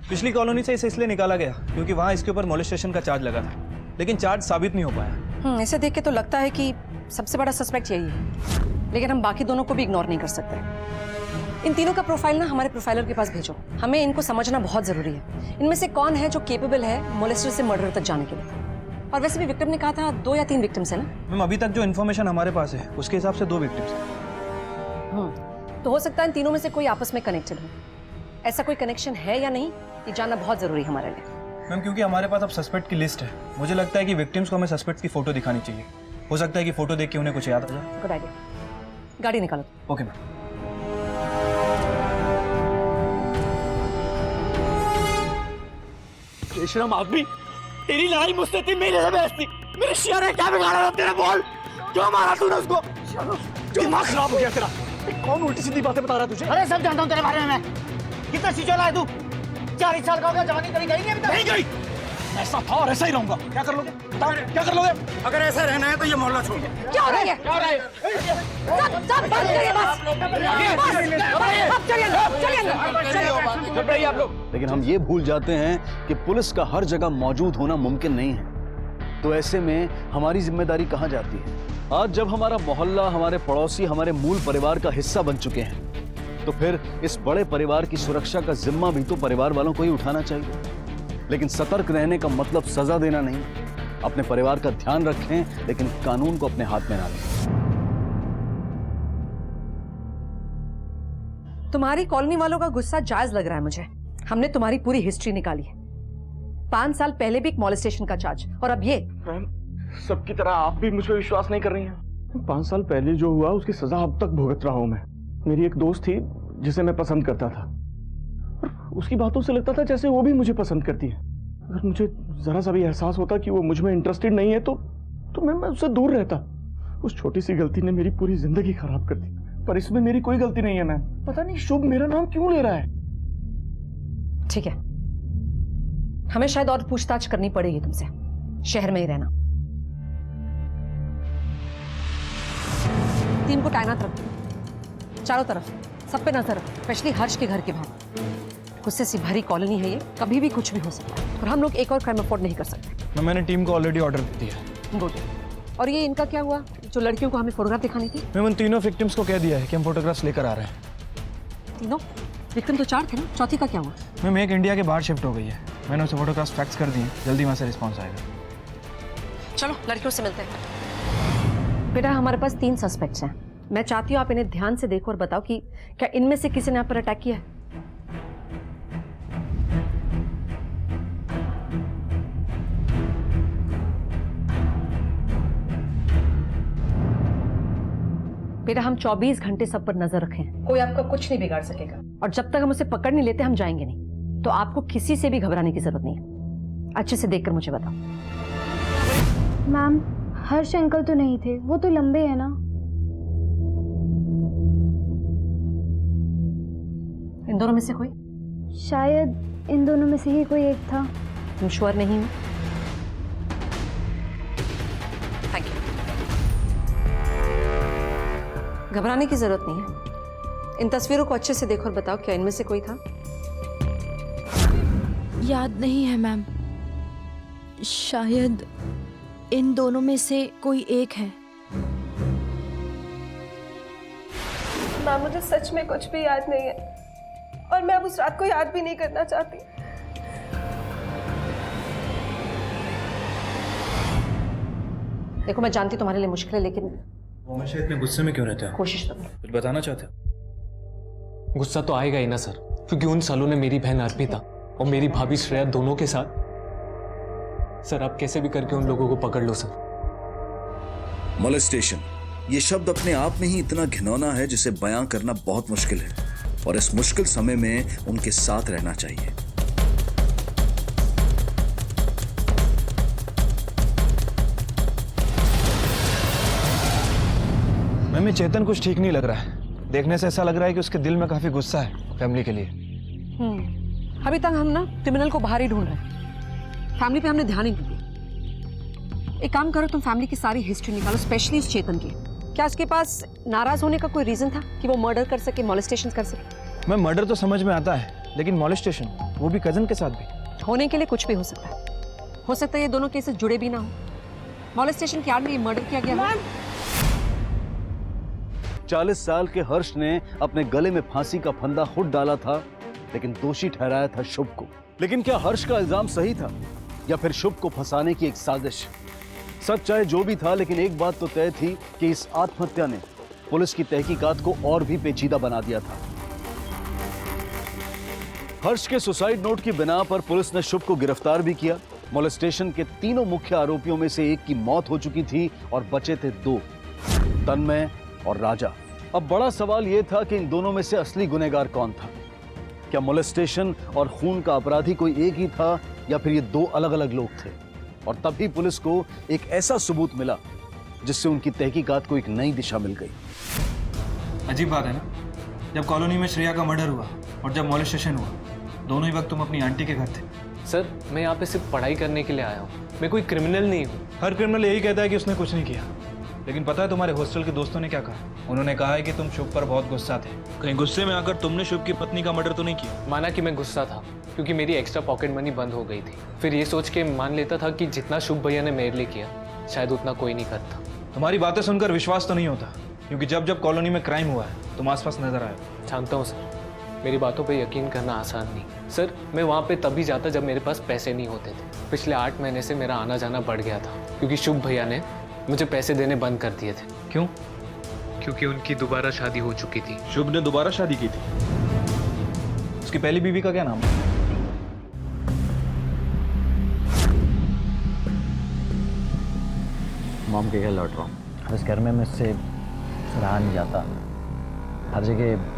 पिछली कॉलोनी से इसे इसलिए निकाला गया क्योंकि वहां इसके ऊपर मोलेस्टेशन का चार्ज लगा था, लेकिन चार्ज साबित नहीं हो पाया। इसे देख के तो लगता है कि सबसे बड़ा सस्पेक्ट यही है, लेकिन हम बाकी दोनों को भी इग्नोर नहीं कर सकते। इन तीनों का प्रोफाइल ना हमारे प्रोफाइलर के पास भेजो, हमें इनको समझना बहुत जरूरी है। इनमें से कौन है जो केपेबल है मोलेस्टर से मर्डर तक जाने के लिए। और वैसे भी विक्टिम ने कहा था 2 या 3 विक्टिम्स है ना? मैम अभी तक जो इन्फॉर्मेशन हमारे पास है उसके हिसाब से 2 विक्टिम्स हैं। तो हो सकता है इन तीनों में से कोई आपस में कनेक्टेड हो। ऐसा कोई कनेक्शन है या नहीं ये जानना बहुत जरूरी है हमारे लिए। मैम क्योंकि हमारे पास अब सस्पेक्ट की लिस्ट है, मुझे लगता है कि विक्टिम्स को हमें सस्पेक्ट की फोटो दिखानी चाहिए। हो सकता है कि फोटो देख के उन्हें कुछ याद आ जाए। गुड आइडिया, गाड़ी निकालो। Okay ma'am. बेशरम आदमी, तेरी लड़ाई मुझसे थी, मेरे से बहस थी। मेरे शेर ने क्या बिगाड़ा था तेरा? बोल, क्यों मारा तूने उसको? दिमाग खराब हो गया तेरा। कौन उल्टी सीधी बातें बता रहा है तुझे? अरे सब जानता हूँ तेरे बारे में मैं। कितना सिचोला है तू? 40 साल का हो गया, जवानी कभी गई नहीं अभी तक? नहीं गई। ऐसा था और ऐसा ही रहूंगा। क्या कर लोगे? बताओ क्या कर लोगे? अगर ऐसा रहना है तो ये मोहल्ला छोड़ दो। क्या हो रहा है? क्या हो रहा है? सब बंद करिए बस। अब चलिए अंदर, चलिए अंदर। चुप रहिए आप लोग। लेकिन हम ये भूल जाते हैं कि पुलिस का हर जगह मौजूद होना मुमकिन नहीं है। तो ऐसे में हमारी जिम्मेदारी कहाँ जाती है? आज जब हमारा मोहल्ला, हमारे पड़ोसी हमारे मूल परिवार का हिस्सा बन चुके हैं, तो फिर इस बड़े परिवार की सुरक्षा का जिम्मा भी तो परिवार वालों को ही उठाना चाहिए। लेकिन सतर्क रहने का मतलब सजा देना नहीं। अपने परिवार का ध्यान रखें, लेकिन कानून को अपने हाथ में ना लें। तुम्हारी कॉलोनी वालों का गुस्सा जायज लग रहा है मुझे। हमने तुम्हारी पूरी हिस्ट्री निकाली है। 5 साल पहले भी एक मॉलेस्टेशन का चार्ज, और अब ये। मैम, सबकी तरह आप भी मुझ पर विश्वास नहीं कर रही हैं। 5 साल पहले जो हुआ उसकी सजा अब तक भुगत रहा हूं मैं। मेरी एक दोस्त थी जिसे मैं पसंद करता था, और उसकी बातों से लगता था जैसे वो भी मुझे पसंद करती है। अगर मुझे जरा सा भी एहसास होता कि वो मुझ में इंटरेस्टेड नहीं है तो मैं उससे दूर रहता। उस छोटी सी गलती ने मेरी पूरी जिंदगी खराब कर दी। पर इसमें मेरी कोई गलती नहीं है मैम। पता नहीं शुभ मेरा नाम क्यों ले रहा है। ठीक है, हमें शायद और पूछताछ करनी पड़ेगी तुमसे। शहर में ही रहना। टीम को तैनात रखो चारों तरफ, सब पे नजर रखो, स्पेशली हर्ष के घर के बाहर। गुस्से से भरी कॉलोनी है ये, कभी भी कुछ भी हो सकता है, और हम लोग एक और क्राइम अफोर्ड नहीं कर सकते। मैंने टीम को ऑलरेडी ऑर्डर दे दिया। गुड। और ये इनका क्या हुआ, जो लड़कियों को हमें फोटोग्राफ दिखानी थी? मैम, उन तीनों विक्टिम्स को कह दिया है कि हम फोटोग्राफ्स लेकर आ रहे हैं। तीनों विक्टिम तो 4 थे ना, चौथी का क्या हुआ? मैम, एक इंडिया के बाहर शिफ्ट हो गई है। मैंने उसे फोटोग्राफ्स फैक्स कर दिए, जल्दी वहाँ से रिस्पॉन्स आएगा। चलो लड़कियों से मिलते हैं। बेटा, हमारे पास 3 सस्पेक्ट्स हैं। मैं चाहती हूँ आप इन्हें ध्यान से देखो और बताओ कि क्या इनमें से किसी ने आप पर अटैक किया है? बेटा, हम 24 घंटे सब पर नजर रखें। कोई आपका कुछ नहीं बिगाड़ सकेगा, और जब तक हम उसे पकड़ नहीं लेते हम जाएंगे नहीं। तो आपको किसी से भी घबराने की जरूरत नहीं है। अच्छे से देखकर मुझे बताओ। मैम, हर्ष अंकल तो नहीं थे, वो तो लंबे हैं ना। इन दोनों में से कोई? शायद इन दोनों में से ही कोई एक था। तुम श्योर नहीं हो? Thank you. घबराने की जरूरत नहीं है। इन तस्वीरों को अच्छे से देखो और बताओ क्या इनमें से कोई था? याद नहीं है मैम। शायद इन दोनों में से कोई एक है। मैम, मुझे सच में कुछ भी याद नहीं है, और मैं अब उस रात को याद भी नहीं करना चाहती। देखो, मैं जानती तुम्हारे लिए मुश्किल है, लेकिन वो हमेशा इतने गुस्से में क्यों रहते हैं? कोशिश करो। कुछ बताना चाहते हो? गुस्सा तो आएगा ही ना सर, क्योंकि उन सालों ने मेरी बहन अर्पिता और मेरी भाभी श्रेया दोनों के साथ। सर, आप कैसे भी करके उन लोगों को पकड़ लो सर। मोलेस्टेशन, ये शब्द अपने आप में ही इतना घिनौना है जिसे बयां करना बहुत मुश्किल है, और इस मुश्किल समय में उनके साथ रहना चाहिए। मैम, चेतन कुछ ठीक नहीं लग रहा है। देखने से ऐसा लग रहा है कि उसके दिल में काफी गुस्सा है फैमिली के लिए। अभी तक हम ना क्रिमिनल को बाहर ही ढूंढ रहे हैं। फैमिली पे हमने ध्यान ही नहीं दिया। एक काम करो, तुम फैमिली की सारी हिस्ट्री निकालो, स्पेशली इस चेतन की। क्या उसके पास नाराज होने का कोई रीजन था कि वो मर्डर कर सके, मॉलेस्टेशन कर सके? मैम, मर्डर तो समझ में आता है, लेकिन मॉलेस्टेशन, वो भी कजन के साथ भी। होने के लिए कुछ भी हो सकता है। हो सकता है ये दोनों केसेस जुड़े भी ना हो। मॉलेस्टेशन के आड़ में ये मर्डर किया गया हो। 40 साल के हर्ष ने अपने गले में फांसी का फंदा खुद डाला था, लेकिन दोषी ठहराया था शुभ को। लेकिन क्या हर्ष का इल्जाम सही था, या फिर शुभ को फंसाने की एक साजिश? सच चाहे जो भी था, लेकिन एक बात तो तय थी कि इस आत्महत्या ने पुलिस की तहकीकात को और भी पेचीदा बना दिया था। हर्ष के सुसाइड नोट की बिना पर पुलिस ने शुभ को गिरफ्तार भी किया। मोलेस्टेशन के तीनों मुख्य आरोपियों में से एक की मौत हो चुकी थी और बचे थे 2, तन्मय और राजा। अब बड़ा सवाल यह था कि इन दोनों में से असली गुनहगार कौन था? क्या मोलेस्टेशन और खून का अपराधी कोई एक ही था, या फिर ये दो अलग अलग लोग थे। और तभी पुलिस को एक ऐसा सबूत मिला जिससे उनकी तहकीकात को एक नई दिशा मिल गई। अजीब बात है ना, जब कॉलोनी में श्रेया का मर्डर हुआ और जब मॉलेस्टेशन हुआ, दोनों ही वक्त तुम अपनी आंटी के घर थे। सर मैं यहाँ पे सिर्फ पढ़ाई करने के लिए आया हूँ, मैं कोई क्रिमिनल नहीं हूँ। हर क्रिमिनल यही कहता है कि उसने कुछ नहीं किया, लेकिन पता है तुम्हारे हॉस्टल के दोस्तों ने क्या कहा? उन्होंने कहा है कि तुम शुभ पर बहुत गुस्सा थे। कहीं गुस्से में आकर तुमने शुभ की पत्नी का मर्डर तो नहीं किया? माना कि मैं गुस्सा था क्योंकि मेरी एक्स्ट्रा पॉकेट मनी बंद हो गई थी। फिर ये सोच के मान लेता था कि जितना शुभ भैया ने मेरे लिए किया शायद उतना कोई नहीं करता। तुम्हारी बातें सुनकर विश्वास तो नहीं होता, क्योंकि जब जब कॉलोनी में क्राइम हुआ है तुम आसपास नजर आए। जानता हूँ सर, मेरी बातों पे यकीन करना आसान नहीं। सर मैं वहाँ पे तभी जाता जब मेरे पास पैसे नहीं होते थे। पिछले 8 महीने से मेरा आना जाना बढ़ गया था क्योंकि शुभ भैया ने मुझे पैसे देने बंद कर दिए थे। क्यों? क्योंकि उनकी दोबारा शादी हो चुकी थी। शुभ ने दोबारा शादी की थी? उसकी पहली बीवी का क्या नाम है? मॉम के घर लौट रहा हूँ। इस घर में मुझसे रहा नहीं जाता, हर जगह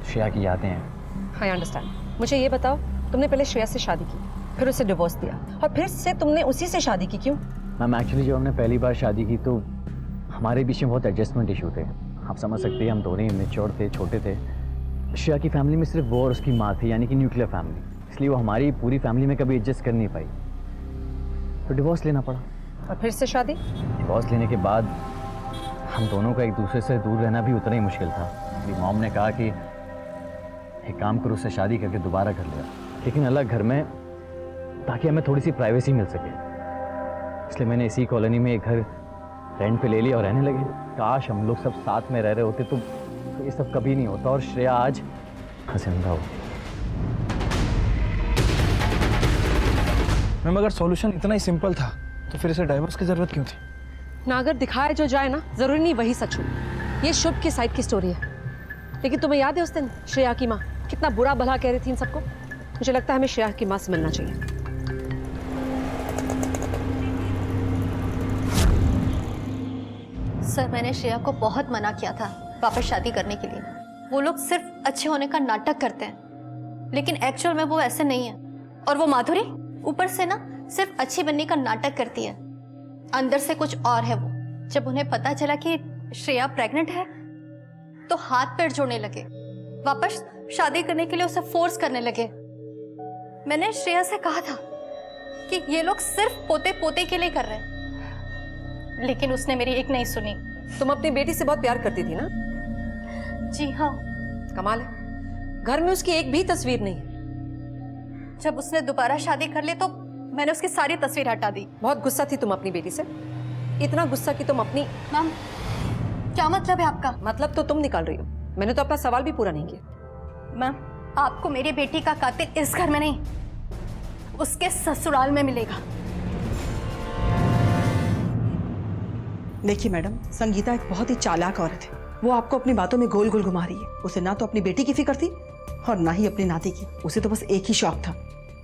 श्रेया की यादें हैं। I understand. मुझे ये बताओ, तुमने पहले श्रेया से शादी की, फिर उसे डिवोर्स दिया और फिर से तुमने उसी से शादी की, क्यों? मैम एक्चुअली जब हमने पहली बार शादी की तो हमारे बीच में बहुत एडजस्टमेंट इशू थे। आप समझ सकते हैं, हम दोनों ही मैच्योर थे, छोटे थे। श्रेया की फैमिली में सिर्फ वो और उसकी माँ थी, यानी कि न्यूक्लियर फैमिली, इसलिए वो हमारी पूरी फैमिली में कभी एडजस्ट कर नहीं पाई, तो डिवोर्स लेना पड़ा। और फिर से शादी? डिवोर्स लेने के बाद हम दोनों का एक दूसरे से दूर रहना भी उतना ही मुश्किल था। मेरी मॉम ने कहा कि एक काम करो, उससे शादी करके दोबारा कर लिया, लेकिन अलग घर में, ताकि हमें थोड़ी सी प्राइवेसी मिल सके। इसलिए मैंने इसी कॉलोनी में एक घर रेंट पे ले लिया और रहने लगे। काश हम लोग सब साथ में रह रहे होते तो ये सब कभी नहीं होता और श्रेया आज जिंदा हो। मैम अगर सॉल्यूशन इतना ही सिंपल था तो फिर इसे डाइवोर्स की जरूरत क्यों थी? ना अगर दिखाया जो जाए ना, जरूरी नहीं वही सच हो। ये शुभ की साइड की स्टोरी है, लेकिन तुम्हें याद है उस दिन श्रेया की माँ कितना बुरा भला कह रही थी इन सबको? मुझे लगता है हमें श्रेया की माँ से मिलना चाहिए। सर मैंने श्रेया को बहुत मना किया था वापस शादी करने के लिए। वो लोग सिर्फ अच्छे होने का नाटक करते हैं, लेकिन एक्चुअल में वो ऐसे नहीं है। और वो माधुरी ऊपर से ना सिर्फ अच्छी बनने का नाटक करती है, अंदर से कुछ और है वो। जब उन्हें पता चला कि श्रेया प्रेग्नेंट है तो हाथ पैर जोड़ने लगे, वापस शादी करने के लिए उसे फोर्स करने लगे। मैंने श्रेया से कहा था कि ये लोग सिर्फ पोते पोते के लिए कर रहे हैं, लेकिन उसने मेरी एक नहीं सुनी। तुम अपनी बेटी से बहुत प्यार करती थी ना? जी हाँ। कमाल है, घर में उसकी एक भी तस्वीर नहीं है। जब उसने दोबारा शादी कर ली तो मैंने उसकी सारी तस्वीर हटा दी। बहुत गुस्सा थी तुम अपनी बेटी से, इतना गुस्सा कि तुम अपनी। मैम क्या मतलब है आपका? मतलब तो तुम निकाल रही हो, मैंने तो अपना सवाल भी पूरा नहीं किया। मैम आपको मेरी बेटी का कातिल इस घर में नहीं, उसके ससुराल में मिलेगा। देखिए मैडम, संगीता एक बहुत ही चालाक औरत है। वो आपको अपनी बातों में गोल गोल घुमा रही है। उसे ना तो अपनी बेटी की फिक्र थी और ना ही अपनी नाती की। उसे तो बस एक ही शौक था,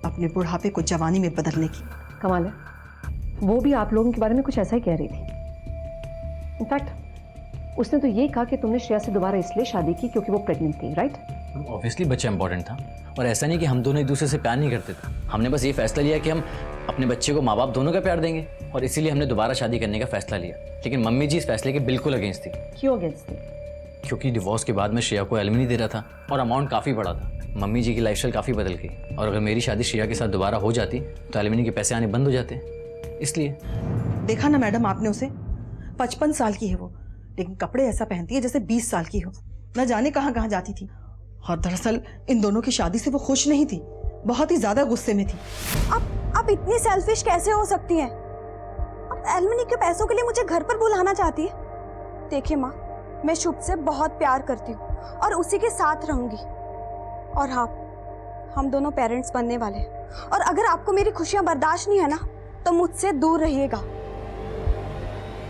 अपने बुढ़ापे को जवानी में बदलने की। कमाल है, वो भी आप लोगों के बारे में कुछ ऐसा ही कह रही थी। इनफैक्ट उसने तो ये कहा कि तुमने श्रेया से दोबारा इसलिए शादी की क्योंकि वो प्रेग्नेंट थी, राइट? ऑब्वियसली बच्चा इंपॉर्टेंट था, और ऐसा नहीं कि हम दोनों एक दूसरे से प्यार नहीं करते थे। हमने बस ये फैसला लिया कि हम अपने बच्चे को माँ बाप दोनों का प्यार देंगे, और इसीलिए हमने दोबारा शादी करने का फैसला लिया। लेकिन मम्मी जी इस फैसले के बिल्कुल अगेंस्ट थी। क्यों अगेंस्ट थी? क्योंकि डिवोर्स के बाद मैं श्रेया को एलिमनी दे रहा था और अमाउंट काफ़ी बड़ा था। मम्मी जी की लाइफस्टाइल काफ़ी बदल गई, और अगर मेरी शादी श्रेया के साथ दोबारा हो जाती तो एलिमनी के पैसे आने बंद हो जाते, इसलिए। देखा ना मैडम आपने उसे, 55 साल की है वो, लेकिन कपड़े ऐसा पहनती है जैसे 20 साल की हो। न जाने कहाँ कहाँ जाती थी। और दरअसल इन दोनों की शादी से वो खुश नहीं थी, बहुत ही ज्यादा गुस्से में थी। आप इतनी सेल्फिश कैसे हो सकती हैं? आप एलिमनी के पैसों के लिए मुझे घर पर बुलाना चाहती है? देखिए माँ, मैं शुभ से बहुत प्यार करती हूँ और उसी के साथ रहूंगी। और हाँ, हम दोनों पेरेंट्स बनने वाले हैं, और अगर आपको मेरी खुशियाँ बर्दाश्त नहीं है ना तो मुझसे दूर रहिएगा।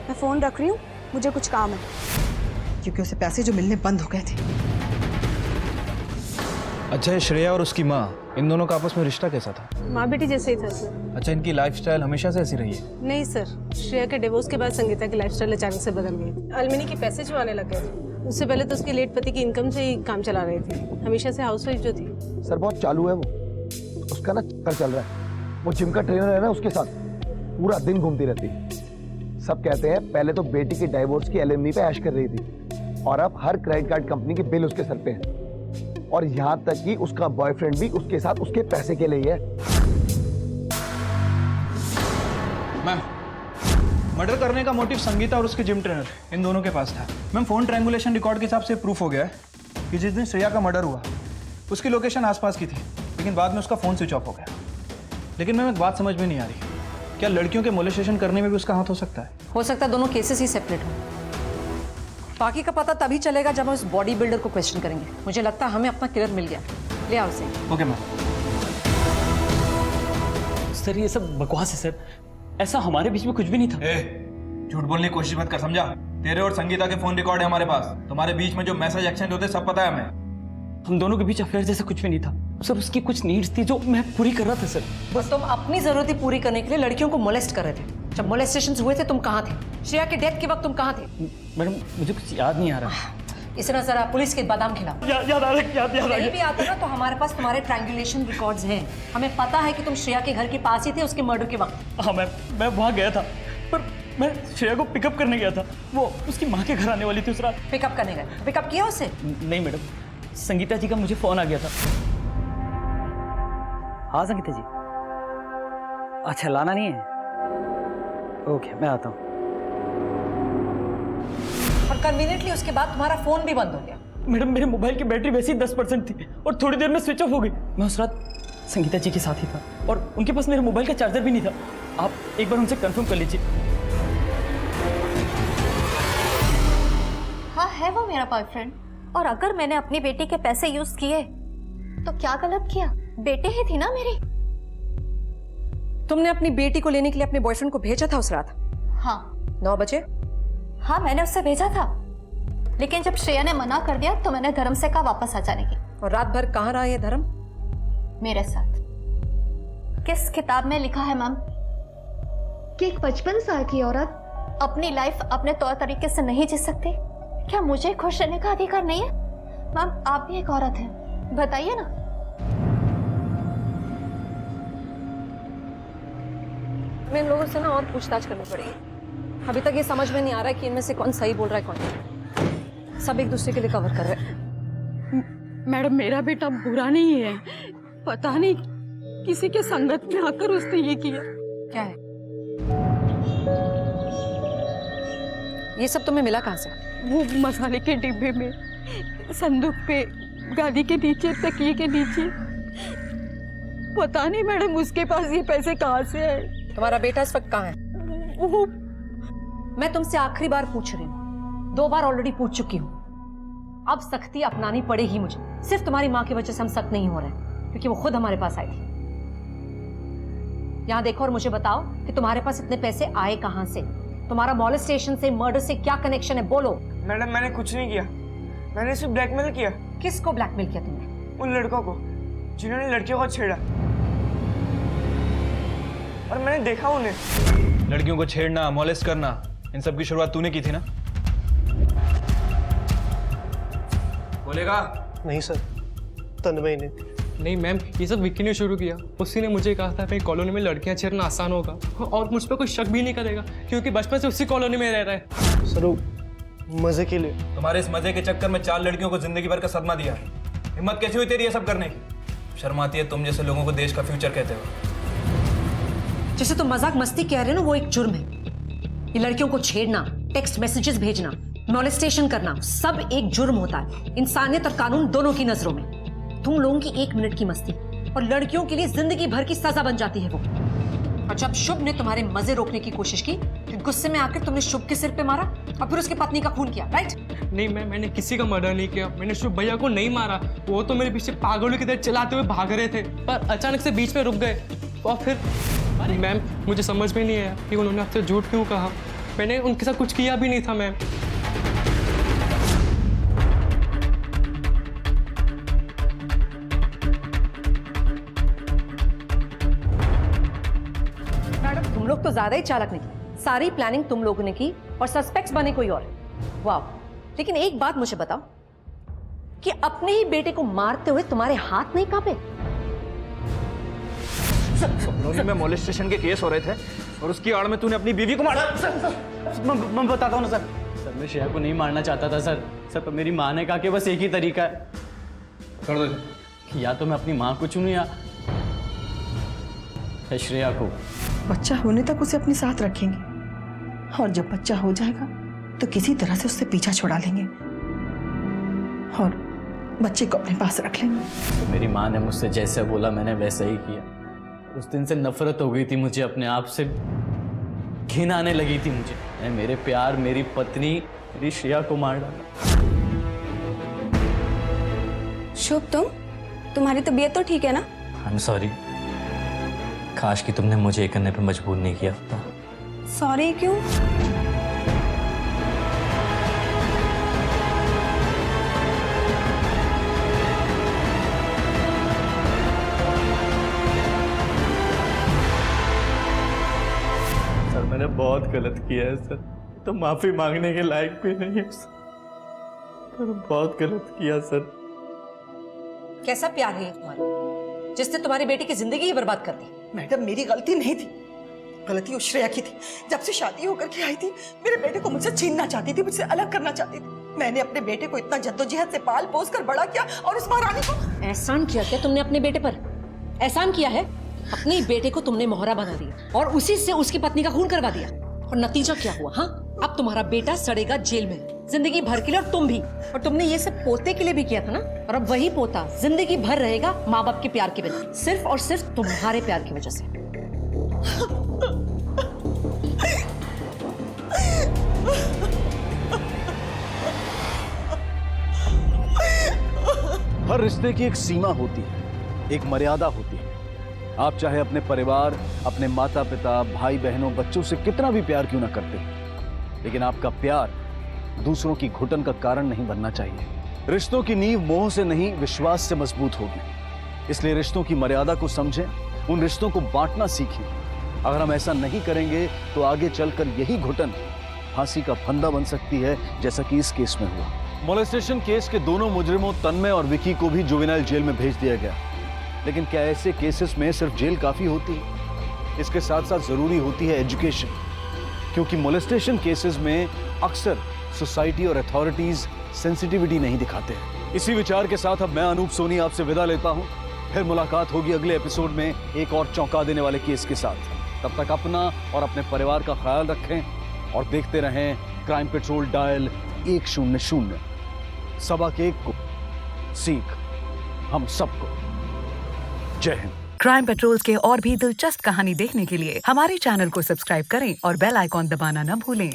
मैं फोन रख रही हूँ, मुझे कुछ काम है। क्योंकि उसे पैसे जो मिलने बंद हो गए थे। अच्छा, ये श्रेया और उसकी माँ, इन दोनों का आपस में रिश्ता कैसा था? माँ बेटी जैसे ही था सर। अच्छा, इनकी लाइफस्टाइल हमेशा से ऐसी रही है? नहीं सर, श्रेया के डिवोर्स के बाद संगीता की लाइफस्टाइल अचानक से बदल गई। एलिमनी के पैसे जो आने लग गए। उससे पहले तो उसके लेट पति की इनकम से ही काम चला रही थी, हमेशा से हाउसवाइफ जो थी। सर बहुत चालू है वो, उसका ना चक्कर चल रहा है। वो जिम का ट्रेनर है ना, उसके साथ पूरा दिन घूमती रहती है। सब कहते हैं पहले तो बेटी की डाइवोर्स की एलिमनी पे ऐश कर रही थी और अब हर क्रेडिट कार्ड कंपनी के बिल उसके सर पे हैं। और यहां तक कि उसका बॉयफ्रेंड भी उसके साथ उसके पैसे के लिए है। मैम, मर्डर करने का मोटिव संगीता और उसके जिम ट्रेनर इन दोनों के पास था। मैम, फोन ट्रायंगुलेशन रिकॉर्ड के हिसाब से प्रूफ हो गया है कि जिस दिन श्रेया का मर्डर हुआ उसकी लोकेशन आसपास की थी, लेकिन बाद में उसका फोन स्विच ऑफ हो गया। लेकिन मैम, एक बात समझ में नहीं आ रही, क्या लड़कियों के मोलेस्टेशन करने में भी उसका हाथ हो सकता है? हो सकता है दोनों केसेस ही सेपरेट हो। बाकी का पता तभी चलेगा जब हम उस बॉडी बिल्डर को क्वेश्चन करेंगे। मुझे लगता है हमें अपना किलर मिल गया। ले आओ उसे। Okay ma'am. सर ये सब बकवास है सर, ऐसा हमारे बीच में कुछ भी नहीं था। झूठ बोलने की कोशिश मत कर, समझा? तेरे और संगीता के फोन रिकॉर्ड है हमारे पास। तुम्हारे बीच में जो मैसेज एक्सचेंज होते सब पता है हमें। हम दोनों के बीच अफेयर जैसा कुछ भी नहीं था सर। उसकी कुछ नीड्स थी जो मैं पूरी कर रहा था सर। बस तुम अपनी जरूरतें पूरी करने के लिए लड़कियों को मोलेस्ट कर रहे थे। जब मोलेस्टेशन हुए थे तुम कहाँ थे? श्रेया के डेथ के वक्त तुम कहाँ थे? मैडम मुझे कुछ याद नहीं आ रहा। इसे ना जरा पुलिस के बादाम खिलाओ। याद आ रहा, याद आ नहीं भी आता ना तो हमारे पास तुम्हारे ट्रायंगुलेशन रिकॉर्ड्स हैं। हमें पता है कि तुम श्रेया के घर के पास ही थे उसके मर्डर के वक्त। हाँ मैं वहाँ गया था, पर मैं श्रेया को पिकअप करने गया था। वो उसकी माँ के घर आने वाली थी उस रात। पिकअप करने गए? पिकअप किया उसे? नहीं मैडम, संगीता जी का मुझे फोन आ गया था। हाँ संगीता जी, अच्छा लाना नहीं है? ओके मैं आता हूँ। और कन्वीनियंटली उसके बाद तुम्हारा फोन भी बंद हो गया। मैडम मेरे मोबाइल की बैटरी वैसे ही 10% थी और थोड़ी देर में स्विच ऑफ हो गई। मैं उस रात संगीता जी के साथ ही था और उनके पास मेरे मोबाइल का चार्जर भी नहीं था। आप एक बार उनसे कंफर्म कर लीजिए। हाँ, है वो मेरा बॉयफ्रेंड। और अगर मैंने अपनी बेटी के पैसे यूज किए तो क्या गलत किया? बेटे ही थी ना मेरी। तुमने अपनी बेटी को लेने के लिए अपने बॉयफ्रेंड को भेजा था उस रात? हाँ। 9 बजे? हाँ, मैंने उससे भेजा था, लेकिन जब श्रेया ने मना कर दिया तो मैंने धर्म से कहा वापस आ जाने की। और रात भर कहाँ रहा ये धर्म? मेरे साथ। किस किताब में लिखा है मैम कि एक 55 साल की औरत अपनी लाइफ अपने तौर तरीके से नहीं जी सकती? क्या मुझे खुश रहने का अधिकार नहीं है? मैम, आप भी एक औरत हैं, बताइए ना। मैं इन लोगों से ना और पूछताछ करनी पड़ेगी। अभी तक ये समझ में नहीं आ रहा है कि इनमें से कौन सही बोल रहा है कौन नहीं। सब एक दूसरे के लिए कवर कर रहे हैं। मैडम मेरा बेटा बुरा नहीं है, पता नहीं किसी के संगत में आकर उसने ये किया। क्या है ये सब? तुम्हें मिला कहाँ से? वो मसाले के डिब्बे में, संदूक पे, गाड़ी के नीचे, तकिए के नीचे। पता नहीं मैडम उसके पास ये पैसे कहाँ से आए। तुम्हारा बेटा इस वक्त कहाँ है? वो मैं तुमसे आखिरी बार पूछ रही हूँ, 2 बार ऑलरेडी पूछ चुकी हूँ। अब सख्ती अपनानी पड़ेगी मुझे। सिर्फ तुम्हारी माँ की वजह से हम सख्त नहीं हो रहे हैं, क्योंकि वो खुद हमारे पास आई थी। यहाँ देखो और मुझे बताओ कि तुम्हारे पास इतने पैसे आए कहाँ से? तुम्हारा मॉलेस्टेशन से, मर्डर से क्या कनेक्शन है? बोलो। मैडम मैंने कुछ नहीं किया, मैंने सिर्फ ब्लैकमेल किया। किसको ब्लैकमेल किया तुमने? उन लड़कों को जिन्होंने लड़कियों को छेड़ा, और मैंने देखा उन्हें। लड़कियों को छेड़ना, मॉलेस्ट करना, इन सब की शुरुआत तूने की थी ना? बोलेगा? नहीं सर, तन्मय ने। नहीं मैम, ये सब विक्की ने शुरू किया। उसी ने मुझे कहा था कि कॉलोनी में लड़कियां छेड़ना आसान होगा और मुझ पर कोई शक भी नहीं करेगा, क्योंकि बचपन से उसी कॉलोनी में रह रहा है। सर वो मजे के लिए। तुम्हारे इस मजे के चक्कर में 4 लड़कियों को जिंदगी भर का सदमा दिया। हिम्मत कैसे हुई तेरी ये सब करने की? शर्म आती है तुम जैसे लोगों को देश का फ्यूचर कहते हो। जैसे तुम मजाक मस्ती कह रहे हो ना, वो एक जुर्म है। ये लड़कियों को छेड़ना, टेक्स्ट मैसेजेस भेजना, मॉलेस्टेशन करना, सब एक जुर्म होता है, इंसानियत और कानून दोनों की नजरों में। तुम लोगों की 1 मिनट की मस्ती और लड़कियों के लिए जिंदगी भर की सजा बन जाती है वो। और जब शुभ ने तुम्हारे मजे रोकने की कोशिश की तो गुस्से में आकर तुमने शुभ के सिर पे मारा और फिर उसकी पत्नी का खून किया, राइट? नहीं मैंने किसी का मर्डर नहीं किया। मैंने शुभ भैया को नहीं मारा। वो तो मेरे पीछे पागलों की तरह चलाते हुए भाग रहे थे, पर अचानक से बीच में रुक गए। और फिर मैम मुझे समझ में नहीं आया कि उन्होंने आपसे झूठ क्यों कहा। मैंने उनके साथ कुछ किया भी नहीं था मैम। मैडम तुम लोग तो ज्यादा ही चालाक निकले। सारी प्लानिंग तुम लोगों ने की और सस्पेक्ट्स बने कोई और। वाह! लेकिन एक बात मुझे बताओ कि अपने ही बेटे को मारते हुए तुम्हारे हाथ नहीं कांपे? कॉलोनी में मोलेस्टेशन के केस हो रहे थे और उसकी आड़ में तूने अपनी बीवी को मारा। मैं बताता हूँ ना सर। सर मैं श्रेया को नहीं मारना चाहता था सर। सर पर मेरी माँ ने कहा कि बस एक ही तरीका है, कर दो, या तो मैं अपनी माँ को चुनूँ या श्रेया को। बच्चा होने तक उसे अपने साथ रखेंगे और जब बच्चा हो जाएगा तो किसी तरह से उससे पीछा छुड़ा लेंगे और बच्चे को अपने पास रख लेंगे। तो मेरी माँ ने मुझसे जैसा बोला मैंने वैसा ही किया। उस दिन से नफरत हो गई थी मुझे अपने आप से, घिन आने लगी थी मुझे। मैं मेरे प्यार, मेरी पत्नी, मेरी श्रेया को मार डाला। शुभ, तुम्हारी तबीयत तो ठीक है ना? आई एम सॉरी। काश कि तुमने मुझे ये करने पे मजबूर नहीं किया होता। सॉरी क्यों? सर मैंने बहुत गलत किया है सर, तो माफी मांगने के लायक भी नहीं है सर। मैंने बहुत गलत किया सर। कैसा प्यार है ये तुम्हारा जिसने तुम्हारी बेटी की जिंदगी ही बर्बाद कर दी? मैडम मेरी गलती नहीं थी, गलती उस श्रेया की थी। जब से शादी होकर के आई थी मेरे बेटे को मुझसे छीनना चाहती थी, मुझसे अलग करना चाहती थी। मैंने अपने बेटे को इतना जद्दोजहद से पाल पोस कर बड़ा किया और उस महारानी को एहसान किया क्या तुमने अपने बेटे पर? एहसान किया है? अपने बेटे को तुमने मोहरा बना दिया और उसी से उसकी पत्नी का खून करवा दिया और नतीजा क्या हुआ? हाँ, अब तुम्हारा बेटा सड़ेगा जेल में जिंदगी भर के लिए और तुम भी। और तुमने ये सब पोते के लिए भी किया था ना, और अब वही पोता जिंदगी भर रहेगा माँ बाप के प्यार के बिना, सिर्फ और सिर्फ तुम्हारे प्यार की वजह से। हर रिश्ते की एक सीमा होती है, एक मर्यादा होती है। आप चाहे अपने परिवार, अपने माता पिता, भाई बहनों, बच्चों से कितना भी प्यार क्यों ना करते हैं, लेकिन आपका प्यार दूसरों की घुटन का कारण नहीं बनना चाहिए। रिश्तों की नींव मोह से नहीं, विश्वास से मजबूत होगी। इसलिए रिश्तों की मर्यादा को समझें, उन रिश्तों को बांटना सीखें। अगर हम ऐसा नहीं करेंगे तो आगे चलकर यही घुटन फांसी का फंदा बन सकती है, जैसा कि इस केस में हुआ। मोलेस्टेशन केस के दोनों मुजरिमों तन्मय और विकी को भी जुवेनाइल जेल में भेज दिया गया। लेकिन क्या ऐसे केसेस में सिर्फ जेल काफी होती है? इसके साथ साथ जरूरी होती है एजुकेशन, क्योंकि मोलेस्टेशन केसेस में अक्सर सोसाइटी और अथॉरिटीज सेंसिटिविटी नहीं दिखाते हैं। इसी विचार के साथ अब मैं अनूप सोनी आपसे विदा लेता हूं। फिर मुलाकात होगी अगले एपिसोड में एक और चौंका देने वाले केस के साथ। तब तक अपना और अपने परिवार का ख्याल रखें और देखते रहें क्राइम पेट्रोल डायल 100। सबक एक को सीख हम सबको। जय हिंद। क्राइम पेट्रोल्स के और भी दिलचस्प कहानी देखने के लिए हमारे चैनल को सब्सक्राइब करें और बेल आइकॉन दबाना न भूलें।